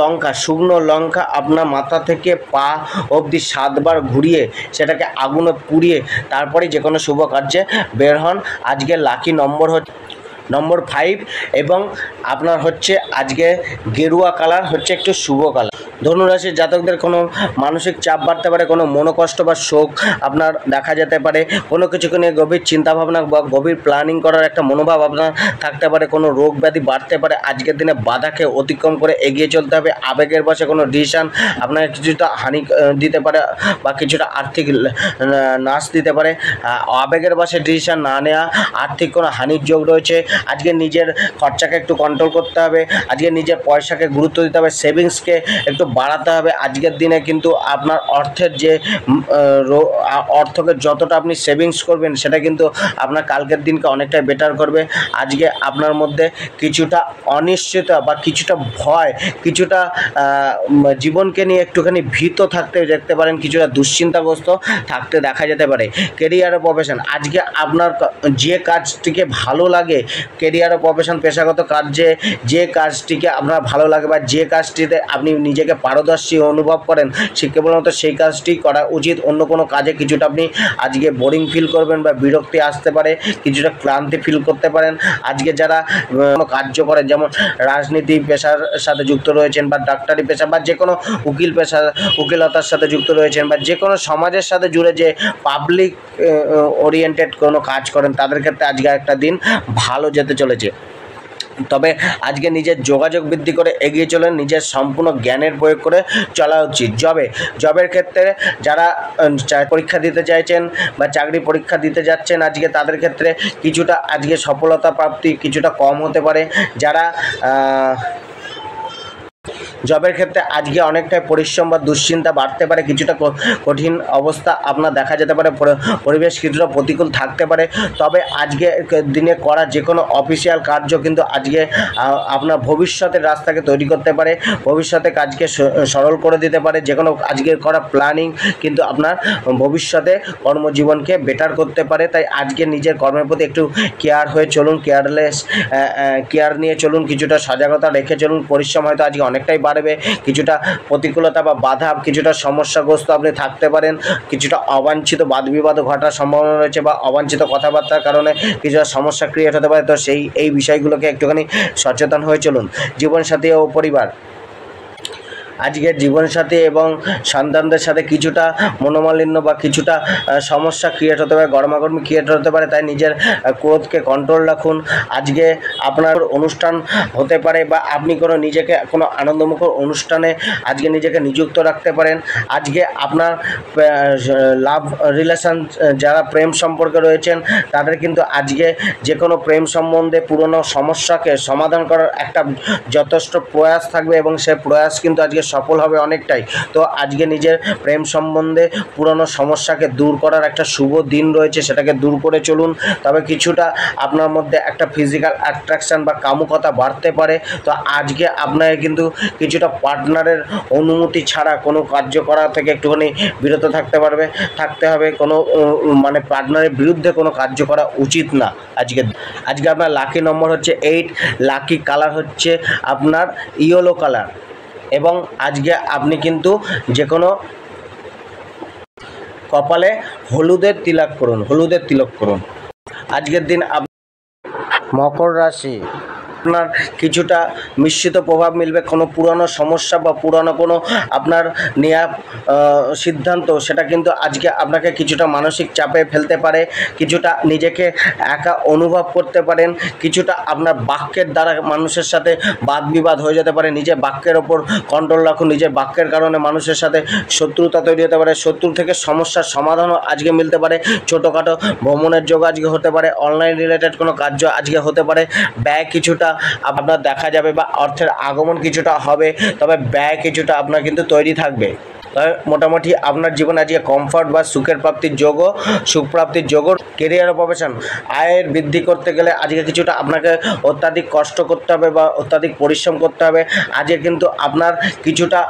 লঙ্কা আপনার মাথা থেকে পা অবধি 7 বার ঘুরিয়ে সেটাকে আগুনে পুড়িয়ে তারপরে যে কোনো শুভ কার্যে বের হন। আজকে লাকি নম্বর হচ্ছে নম্বর 5 এবং আপনার হচ্ছে আজকে গেরুয়া কালার হচ্ছে একটু শুভ কালার। ধনুরাশির জাতকদের কোনো মানসিক চাপ বাড়তে পারে, কোনো মনোকষ্ট বা শোক আপনার দেখা যেতে পারে, কোনো কিছুকে নিয়ে গভীর চিন্তাভাবনা বা গভীর প্ল্যানিং করার একটা মনোভাব আপনার থাকতে পারে, কোনো রোগ ব্যাধি বাড়তে পারে। আজকের দিনে বাধাকে অতিক্রম করে এগিয়ে চলতে হবে। আবেগের বশে কোনো ডিসিশন আপনাকে কিছুটা হানি দিতে পারে বা কিছুটা আর্থিক নাশ দিতে পারে। আবেগের বশে ডিসিশন না নেওয়া, আর্থিক কোনো হানির যোগ রয়েছে। আজকে নিজের খরচাকে একটু কন্ট্রোল করতে হবে, আজকে নিজের পয়সাকে গুরুত্ব দিতে হবে, সেভিংসকে একটু বাড়াতে হবে। আজকের দিনে কিন্তু আপনার অর্থের যে অর্থকে যতটা আপনি সেভিংস করবেন সেটা কিন্তু আপনার কালকের দিনকে অনেকটাই বেটার করবে। আজকে আপনার মধ্যে কিছুটা অনিশ্চয়তা বা কিছুটা ভয়, কিছুটা জীবনকে নিয়ে একটুখানি ভীত থাকতে দেখতে পারেন, কিছুটা দুশ্চিন্তাগ্রস্ত থাকতে দেখা যেতে পারে। কেরিয়ার ও প্রফেশন, আজকে আপনার যে কাজটিকে ভালো লাগে, কেরিয়ার ও প্রফেশন পেশাগত কাজে যে কাজটিকে আপনার ভালো লাগে বা যে কাজটিতে আপনি নিজেকে পারদর্শী অনুভব করেন সে কেবলমাত্র সেই কাজটি করা উচিত। অন্য কোনো কাজে কিছুটা আপনি আজকে বোরিং ফিল করবেন বা বিরক্তি আসতে পারে, কিছুটা ক্লান্তি ফিল করতে পারেন। আজকে যারা কোনো কার্য করেন, যেমন রাজনীতি পেশার সাথে যুক্ত রয়েছেন বা ডাক্তারি পেশা বা যে কোনো উকিল পেশা, উকিলতার সাথে যুক্ত রয়েছেন বা যে কোনো সমাজের সাথে জুড়ে যে পাবলিক ওরিয়েন্টেড কোনো কাজ করেন, তাদের ক্ষেত্রে আজকে একটা দিন ভালো যেতে চলেছে। তবে আজকে নিজের যোগাযোগ বৃদ্ধি করে এগিয়ে চলেন, নিজের সম্পূর্ণ জ্ঞানের প্রয়োগ করে চলা উচিত। জবের ক্ষেত্রে যারা পরীক্ষা দিতে চাইছেন বা চাকরি পরীক্ষা দিতে যাচ্ছেন, আজকে তাদের ক্ষেত্রে কিছুটা আজকে সফলতা প্রাপ্তি কিছুটা কম হতে পারে। যারা জবের ক্ষেত্রে আজকে অনেকটাই পরিশ্রম বা দুশ্চিন্তা বাড়তে পারে, কিছুটা কঠিন অবস্থা আপনার দেখা যেতে পারে, পরিবেশ কিছুটা প্রতিকূল থাকতে পারে। তবে আজকে দিনে করা যে কোনো অফিসিয়াল কার্য কিন্তু আজকে আপনার ভবিষ্যতের রাস্তাকে তৈরি করতে পারে, ভবিষ্যতে কাজকে সরল করে দিতে পারে। যে কোনো আজকে করা প্ল্যানিং কিন্তু আপনার ভবিষ্যতে কর্মজীবনকে বেটার করতে পারে। তাই আজকে নিজের কর্মের প্রতি একটু কেয়ার হয়ে চলুন, কেয়ার নিয়ে চলুন, কিছুটা সজাগতা রেখে চলুন। পরিশ্রম হয়তো আজকে অনেকটাই বাড়বে, কিছুটা প্রতিকূলতা বা বাধা, কিছুটা সমস্যাগ্রস্ত আপনি থাকতে পারেন, কিছুটা অবাঞ্ছিত বাদবিবাদ ঘটার সম্ভাবনা রয়েছে বা অবাঞ্ছিত কথাবার্তার কারণে কিছুটা সমস্যা ক্রিয়েট হতে পারে। তো এই বিষয়গুলোকে একটুখানি সচেতন হয়ে চলুন। জীবনসাথী ও পরিবার, আজকের জীবনসাথী এবং সন্তানদের সাথে কিছুটা মনোমালিন্য বা কিছুটা সমস্যা ক্রিয়েট হতে পারে, গরমাগরমি ক্রিয়েট হতে পারে। তাই নিজের ক্রোধকে কন্ট্রোল রাখুন। আজকে আপনার অনুষ্ঠান হতে পারে বা আপনি নিজেকে কোনো আনন্দমুখর অনুষ্ঠানে আজকে নিজেকে নিযুক্ত রাখতে পারেন। আজকে আপনার লাভ রিলেশন, যারা প্রেম সম্পর্কে রয়েছেন তাদের কিন্তু আজকে যে কোনো প্রেম সম্বন্ধে পুরনো সমস্যাকে সমাধান করার একটা যথেষ্ট প্রয়াস থাকবে এবং সে প্রয়াস কিন্তু আজকে সফল হবে অনেকটাই। তো আজকে নিজের প্রেম সম্বন্ধে পুরনো সমস্যাকে দূর করার একটা শুভ দিন রয়েছে, সেটাকে দূর করে চলুন। তবে কিছুটা আপনার মধ্যে একটা ফিজিক্যাল অ্যাট্রাকশান বা কামুকতা বাড়তে পারে। তো আজকে আপনাকে কিন্তু কিছুটা পার্টনারের অনুমতি ছাড়া কোনো কার্য করা থেকে একটুখানি বিরত থাকতে হবে। কোনো পার্টনারের বিরুদ্ধে কোনো কার্য করা উচিত না। আজকে আপনার লাকি নম্বর হচ্ছে 8, লাকি কালার হচ্ছে আপনার ইয়েলো কালার এবং আজকে আপনি কিন্তু যে কোনো কপালে হলুদের তিলক করুন। আজকের দিন মকর রাশি, আপনার কিছুটা মিশ্রিত প্রভাব মিলবে। কোনো পুরানো সমস্যা বা পুরানো কোনো আপনার নেওয়া সিদ্ধান্ত, সেটা কিন্তু আজকে আপনাকে কিছুটা মানসিক চাপে ফেলতে পারে, কিছুটা নিজেকে একা অনুভব করতে পারেন, কিছুটা আপনার বাক্যের দ্বারা মানুষের সাথে বাদ বিবাদ হয়ে যেতে পারে। নিজের বাক্যের ওপর কন্ট্রোল রাখুন। নিজের বাক্যের কারণে মানুষের সাথে শত্রুতা তৈরি হতে পারে, শত্রু থেকে সমস্যার সমাধানও আজকে মিলতে পারে। ছোটোখাটো ভ্রমণের যোগ আজকে হতে পারে, অনলাইন রিলেটেড কোনো কার্য আজকে হতে পারে। ব্যয় কিছুটা আপনার দেখা যাবে বা অর্থের আগমন কিছুটা হবে, তবে ব্যয় কিছুটা আপনার কিন্তু তৈরি থাকবে। তবে মোটামুটি আপনার জীবনে আজকে কমফর্ট বা সুখ প্রাপ্তির যোগ। কেরিয়ার ও প্রফেশন, আয়ের বৃদ্ধি করতে গেলে আজকে কিছুটা আপনাকে অত্যাধিক কষ্ট করতে হবে বা অত্যাধিক পরিশ্রম করতে হবে। আজকে কিন্তু আপনার কিছুটা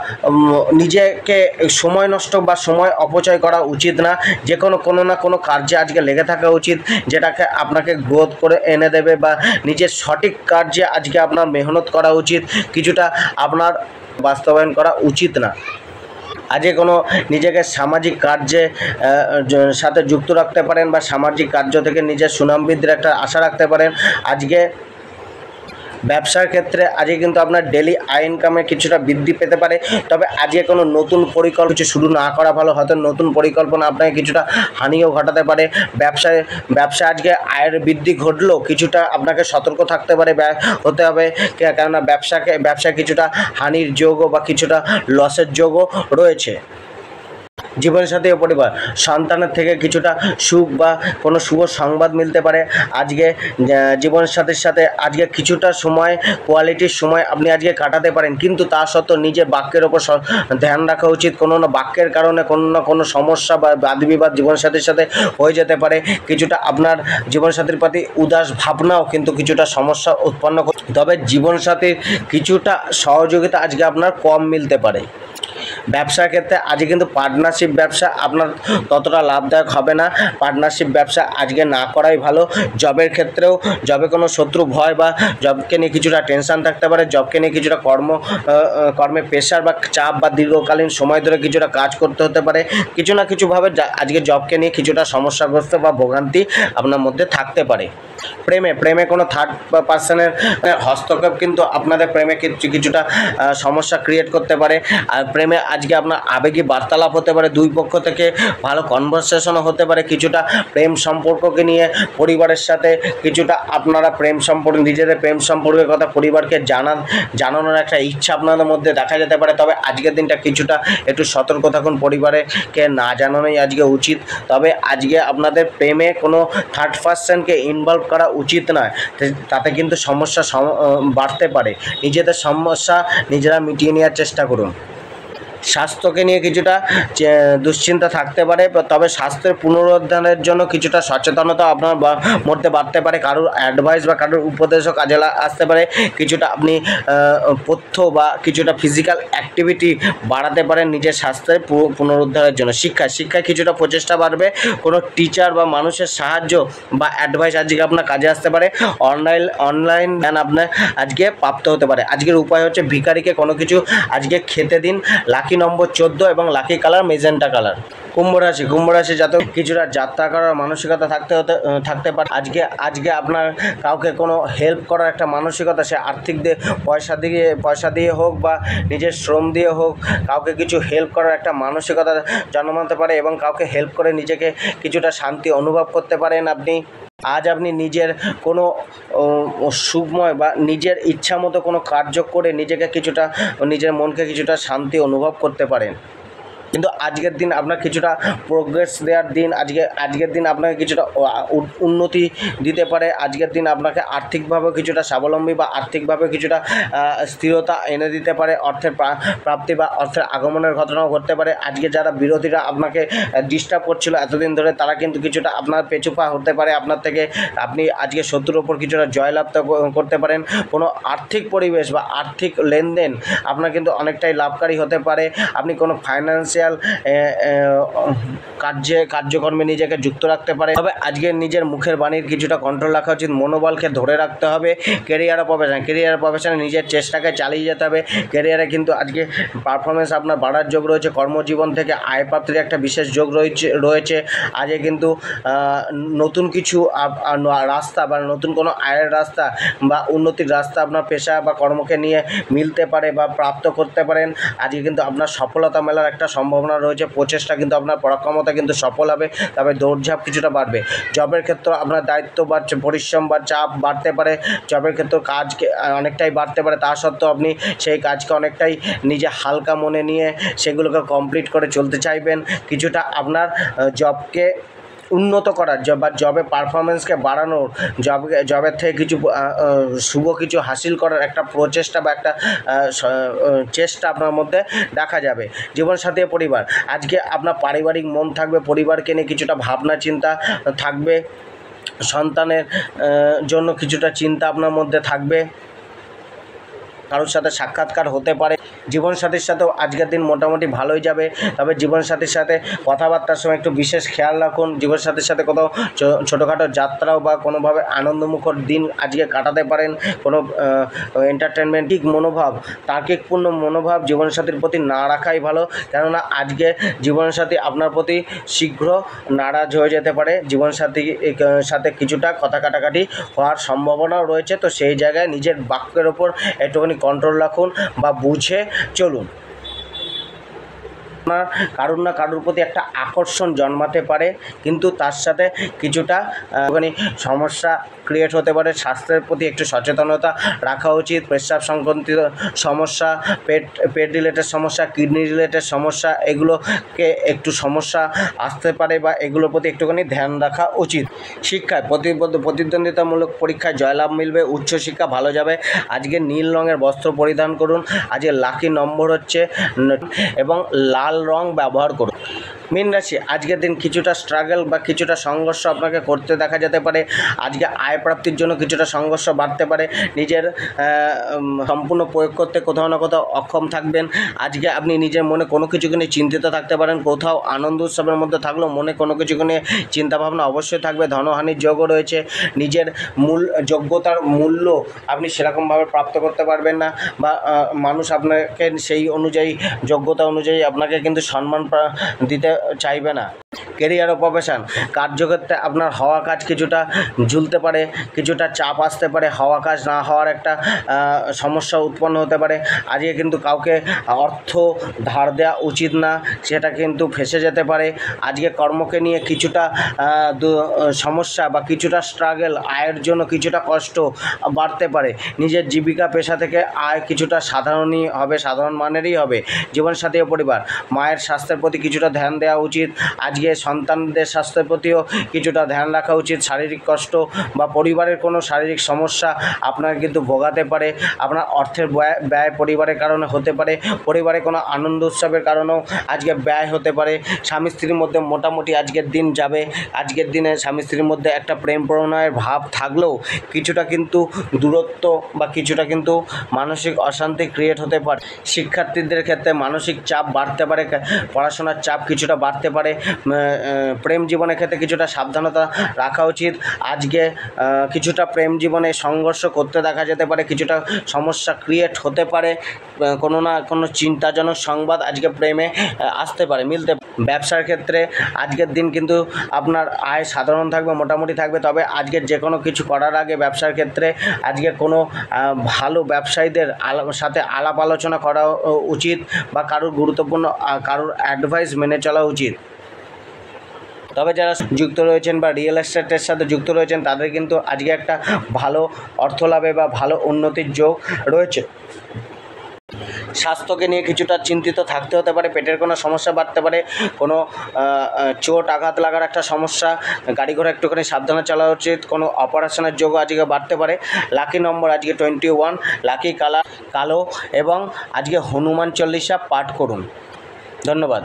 নিজেকে সময় নষ্ট বা সময় অপচয় করা উচিত না। যে কোনো না কোনো কার্যে আজকে লেগে থাকা উচিত, যেটাকে আপনাকে গ্রোথ করে এনে দেবে বা নিজের সঠিক কার্যে আজকে আপনার মেহনত করা উচিত, কিছুটা আপনার বাস্তবায়ন করা উচিত না। আজকে কোনো নিজেকে সামাজিক কার্যে সাথে যুক্ত রাখতে পারেন বা সামাজিক কার্য থেকে নিজের সুনাম বৃদ্ধির একটা আশা রাখতে পারেন। আজকে ব্যবসার ক্ষেত্রে আজকে কিন্তু আপনার ডেলি আয় ইনকামে কিছুটা বৃদ্ধি পেতে পারে, তবে আজকে কোনো নতুন পরিকল্পনা কিছু শুরু না করা ভালো। হয়তো নতুন পরিকল্পনা আপনাকে কিছুটা হানিও ঘটাতে পারে। ব্যবসা আজকে আয়ের বৃদ্ধি ঘটলেও কিছুটা আপনাকে সতর্ক থাকতে পারে, হতে হবে, কেননা ব্যবসায় কিছুটা হানির যোগও বা কিছুটা লসের যোগও রয়েছে। জীবনসাথী ও পরিবার সন্তানের থেকে কিছুটা সুখ বা কোনো শুভ সংবাদ মিলতে পারে। আজকে জীবনসাথীর সাথে আজকে কিছুটা সময়, কোয়ালিটির সময় আপনি আজকে কাটাতে পারেন, কিন্তু তা সত্ত্বেও নিজের বাক্যের ওপর ধ্যান রাখা উচিত। কোনো না বাক্যের কারণে কোনো না কোনো সমস্যা বা বাদবিবাদ জীবনসাথীর সাথে হয়ে যেতে পারে। কিছুটা আপনার জীবনসাথীর প্রতি উদাস ভাবনাও কিন্তু কিছুটা সমস্যা উৎপন্ন করে, তবে জীবনসাথীর কিছুটা সহযোগিতা আজকে আপনার কম মিলতে পারে। ব্যবসার ক্ষেত্রে আজকে কিন্তু পার্টনারশিপ ব্যবসা আপনার ততটা লাভদায়ক হবে না। পার্টনারশিপ ব্যবসা আজকে না করাই ভালো। জবের ক্ষেত্রেও জবে কোনো শত্রু ভয় বা জবকে নিয়ে কিছুটা টেনশন থাকতে পারে, জবকে নিয়ে কিছুটা কর্মে প্রেশার বা চাপ বা দীর্ঘকালীন সময় ধরে কিছুটা কাজ করতে হতে পারে। কিছু না কিছুভাবে আজকে জবকে নিয়ে কিছুটা সমস্যাগ্রস্ত বা ভোগান্তি আপনার মধ্যে থাকতে পারে। প্রেমে কোনো থার্ড পার্সনের হস্তক্ষেপ কিন্তু আপনাদের প্রেমে কিছুটা সমস্যা ক্রিয়েট করতে পারে। আর প্রেমে আজকে আপনার আবেগী বার্তালাপ হতে পারে, দুই পক্ষ থেকে ভালো কনভারসেশনও হতে পারে। কিছুটা প্রেম সম্পর্ককে নিয়ে পরিবারের সাথে কিছুটা আপনারা নিজেদের প্রেম সম্পর্কের কথা পরিবারকে জানানোর একটা ইচ্ছা আপনাদের মধ্যে দেখা যেতে পারে। তবে আজকের দিনটা কিছুটা একটু সতর্ক থাকুন, পরিবারকে না জানানোই আজকে উচিত। তবে আজকে আপনাদের প্রেমে কোনো থার্ড পার্সনকে ইনভলভ করা উচিত নয়, তাতে কিন্তু সমস্যা বাড়তে পারে। নিজেদের সমস্যা নিজেরা মিটিয়ে নেওয়ার চেষ্টা করুন। স্বাস্থ্যকে নিয়ে কিছুটা দুশ্চিন্তা থাকতে পারে, তবে স্বাস্থ্যের পুনরুদ্ধারের জন্য কিছুটা সচেতনতা আপনার মধ্যে বাড়তে পারে। কারোর অ্যাডভাইস বা কারোর উপদেশও কাজে আসতে পারে। কিছুটা আপনি পথ্য বা কিছুটা ফিজিক্যাল অ্যাক্টিভিটি বাড়াতে পারেন নিজের স্বাস্থ্যের পুনরুদ্ধারের জন্য। শিক্ষায় কিছুটা প্রচেষ্টা বাড়বে। কোনো টিচার বা মানুষের সাহায্য বা অ্যাডভাইস আজকে আপনার কাজে আসতে পারে। অনলাইন জ্ঞান আপনার আজকে প্রাপ্ত হতে পারে। আজকের উপায় হচ্ছে ভিখারিকে কোনো কিছু আজকে খেতে দিন। লাকি নম্বর 14 এবং লাকি কালার মেজেন্টা কালার। কুম্ভ রাশি যাতে কিছুটা যাত্রা করার মানসিকতা থাকতে পারে। আজকে আপনার কাউকে কোনো হেল্প করার একটা মানসিকতা, সে আর্থিক পয়সা দিয়ে হোক বা নিজের শ্রম দিয়ে হোক, কাউকে কিছু হেল্প করার একটা মানসিকতা জন্মাতে পারে এবং কাউকে হেল্প করে নিজেকে কিছুটা শান্তি অনুভব করতে পারেন। আপনি নিজের কোনো সুখময় বা নিজের ইচ্ছা মতো কোনো কার্য করে নিজের মনকে কিছুটা শান্তি অনুভব করতে পারেন। কিন্তু আজকের দিন আপনার কিছুটা প্রোগ্রেস দেওয়ার দিন। আজকের দিন আপনাকে কিছুটা উন্নতি দিতে পারে। আজকের দিন আপনাকে আর্থিকভাবে কিছুটা স্বাবলম্বী বা আর্থিকভাবে কিছুটা স্থিরতা এনে দিতে পারে। অর্থের প্রাপ্তি বা অর্থের আগমনের ঘটনাও ঘটতে পারে। আজকে যারা বিরোধীরা আপনাকে ডিস্টার্ব করছিল এতদিন ধরে, তারা কিন্তু কিছুটা আপনার পেছুপা হতে পারে আপনার থেকে। আপনি আজকে শত্রুর ওপর কিছুটা জয়লাভ করতে পারেন। কোনো আর্থিক পরিবেশ বা আর্থিক লেনদেন আপনার কিন্তু অনেকটাই লাভকারী হতে পারে। আপনি কোনো ফাইন্যান্সিয়াল কার্যকর্মে নিজেকে যুক্ত রাখতে পারে। তবে আজকে নিজের মুখের বাণীর কিছুটা কন্ট্রোল রাখা উচিত। মনোবলকে ধরে রাখতে হবে। কেরিয়ার প্রফেশনে নিজের চেষ্টাকে চালিয়ে যেতে হবে। কেরিয়ারে কিন্তু আজকে পারফরমেন্স আপনার বাড়ার যোগ রয়েছে। কর্মজীবন থেকে আয় প্রাপ্তির একটা বিশেষ যোগ রয়েছে। আজকে কিন্তু নতুন কিছু রাস্তা বা নতুন কোনো আয়ের রাস্তা বা উন্নতির রাস্তা আপনার পেশা বা কর্মকে নিয়ে মিলতে পারে বা প্রাপ্ত করতে পারেন। আজকে কিন্তু আপনার সফলতা মেলার একটা সম্ভাবনা রয়েছে। প্রচেষ্টা কিন্তু আপনার পরাক্রমতা কিন্তু সফল হবে, তবে দৌড়ঝাঁপ কিছুটা বাড়বে। জবের ক্ষেত্রে আপনার দায়িত্ব বাড়ছে, পরিশ্রম বা চাপ বাড়তে পারে। জবের ক্ষেত্রে কাজ অনেকটাই বাড়তে পারে। তা সত্ত্বেও আপনি সেই কাজকে অনেকটাই নিজে হালকা মনে নিয়ে সেগুলোকে কমপ্লিট করে চলতে চাইবেন। কিছুটা আপনার জবকে উন্নত করার বা জবে পারফরমেন্সকে বাড়ানোর, জবের থেকে কিছু শুভ কিছু হাসিল করার একটা প্রচেষ্টা বা একটা চেষ্টা আপনার মধ্যে দেখা যাবে। জীবনসাথী পরিবার আজকে আপনার পারিবারিক মন থাকবে, পরিবারকে নিয়ে কিছুটা ভাবনা চিন্তা থাকবে। সন্তানের জন্য কিছুটা চিন্তা আপনার মধ্যে থাকবে। কারোর সাথে সাক্ষাৎকার হতে পারে। জীবনসাথীর সাথেও আজকের দিন মোটামুটি ভালোই যাবে, তবে জীবনসাথীর সাথে কথাবার্তার সময় একটু বিশেষ খেয়াল রাখুন। জীবনসাথীর সাথে কোথাও ছোটোখাটো যাত্রাও বা কোনোভাবে আনন্দমুখর দিন আজকে কাটাতে পারেন। কোনো এন্টারটেনমেন্টিক মনোভাব, তার্কিকপূর্ণ মনোভাব জীবনসাথীর প্রতি না রাখাই ভালো, কেননা আজকে জীবনসাথী আপনার প্রতি শীঘ্র নারাজ হয়ে যেতে পারে। জীবনসাথীর সাথে কিছুটা কথা কাটাকাটি হওয়ার সম্ভাবনাও রয়েছে, তো সেই জায়গায় নিজের বাক্যের ওপর একটুখানি কন্ট্রোল রাখুন বা বুঝে চলুন। আপনার কারুর না কারুর প্রতি একটা আকর্ষণ জন্মাতে পারে, কিন্তু তার সাথে কিছুটা সমস্যা ক্রিয়েট হতে পারে। স্বাস্থ্যের প্রতি একটু সচেতনতা রাখা উচিত। পেশাব সংক্রান্তিত সমস্যা, পেট রিলেটেড সমস্যা, কিডনি রিলেটেড সমস্যা, এগুলোকে একটু সমস্যা আসতে পারে বা এগুলোর প্রতি একটুখানি ধ্যান রাখা উচিত। শিক্ষায় প্রতিদ্বন্দ্বিতামূলক পরীক্ষায় জয়লাভ মিলবে, উচ্চশিক্ষা ভালো যাবে। আজকে নীল রঙের বস্ত্র পরিধান করুন। আজকে লাকি নম্বর হচ্ছে এবং লাল রং ব্যবহার করুন। মীন রাশি, আজকের দিন কিছুটা স্ট্রাগল বা কিছুটা সংঘর্ষ আপনাকে করতে দেখা যেতে পারে। আজকে আয় প্রাপ্তির জন্য কিছুটা সংঘর্ষ বাড়তে পারে। নিজের সম্পূর্ণ প্রয়োগ করতে কোথাও না কোথাও অক্ষম থাকবেন। আজকে আপনি নিজের মনে কোনো কিছুকে নিয়ে চিন্তিত থাকতে পারেন। কোথাও আনন্দ উৎসবের মধ্যে থাকলেও মনে কোনো কিছুকে নিয়ে চিন্তাভাবনা অবশ্যই থাকবে। ধনহানির যোগও রয়েছে। নিজের যোগ্যতার মূল্য আপনি সেরকমভাবে প্রাপ্ত করতে পারবেন না, বা মানুষ আপনাকে সেই অনুযায়ী যোগ্যতা অনুযায়ী আপনাকে কিন্তু সম্মান দিতে চাইবে না। কেরিয়ার ও প্রফেশন, কার্যক্ষেত্রে আপনার হওয়া কাজ কিছুটা ঝুলতে পারে, কিছুটা চাপ আসতে পারে। হওয়া কাজ না হওয়ার একটা সমস্যা উৎপন্ন হতে পারে। আজকে কিন্তু কাউকে অর্থ ধার দেওয়া উচিত না, সেটা কিন্তু ফেঁসে যেতে পারে। আজকে কর্মকে নিয়ে কিছুটা সমস্যা বা কিছুটা স্ট্রাগল, আয়ের জন্য কিছুটা কষ্ট বাড়তে পারে। নিজের জীবিকা পেশা থেকে আয় কিছুটা সাধারণই হবে, সাধারণ মানেরই হবে। জীবনসাথী ও পরিবার, মায়ের স্বাস্থ্যের প্রতি কিছুটা ধ্যান দেওয়া উচিত। আজকে সন্তানদের স্বাস্থ্যের প্রতিও কিছুটা ধ্যান রাখা উচিত। শারীরিক কষ্ট বা পরিবারের কোনো শারীরিক সমস্যা আপনাকে কিন্তু ভোগাতে পারে। আপনার অর্থের ব্যয় পরিবারের কারণে হতে পারে। পরিবারে কোনো আনন্দ উৎসবের কারণেও আজকে ব্যয় হতে পারে। স্বামী স্ত্রীর মধ্যে মোটামুটি আজকের দিন যাবে। আজকের দিনে স্বামী স্ত্রীর মধ্যে একটা প্রেম প্রণয়ের ভাব থাকলেও কিছুটা কিন্তু দূরত্ব বা কিছুটা কিন্তু মানসিক অশান্তি ক্রিয়েট হতে পারে। শিক্ষার্থীদের ক্ষেত্রে মানসিক চাপ বাড়তে পারে, পড়াশোনার চাপ কিছুটা বাড়তে পারে। প্রেম জীবনের ক্ষেত্রে কিছুটা সাবধানতা রাখা উচিত। আজকে কিছুটা প্রেম জীবনে সংঘর্ষ করতে দেখা যেতে পারে, কিছুটা সমস্যা ক্রিয়েট হতে পারে। কোনো না কোনো চিন্তাজনক সংবাদ আজকে প্রেমে আসতে পারে, মিলতে। ব্যবসার ক্ষেত্রে আজকের দিন কিন্তু আপনার আয় সাধারণ থাকবে, মোটামুটি থাকবে। তবে আজকের যে কোনো কিছু করার আগে ব্যবসার ক্ষেত্রে আজকে কোনো ভালো ব্যবসায়ীদের সাথে আলাপ আলোচনা করা উচিত, বা কারোর গুরুত্বপূর্ণ কারোর অ্যাডভাইস মেনে চলা উচিত। তবে যারা যুক্ত রয়েছেন বা রিয়েল এস্টেটের সাথে যুক্ত রয়েছেন, তাদের কিন্তু আজকে একটা ভালো অর্থ লাভে বা ভালো উন্নতির যোগ রয়েছে। স্বাস্থ্যকে নিয়ে কিছুটা চিন্তিত থাকতে হতে পারে। পেটের কোনো সমস্যা বাড়তে পারে, কোনো চোট আঘাত লাগার একটা সমস্যা, গাড়ি ঘোড়া একটুখানি সাবধানে চলা উচিত। কোনো অপারেশনের যোগও আজকে বাড়তে পারে। লাকি নম্বর আজকে 21, লাকি কালার কালো, এবং আজকে হনুমান চল্লিশা পাঠ করুন। ধন্যবাদ।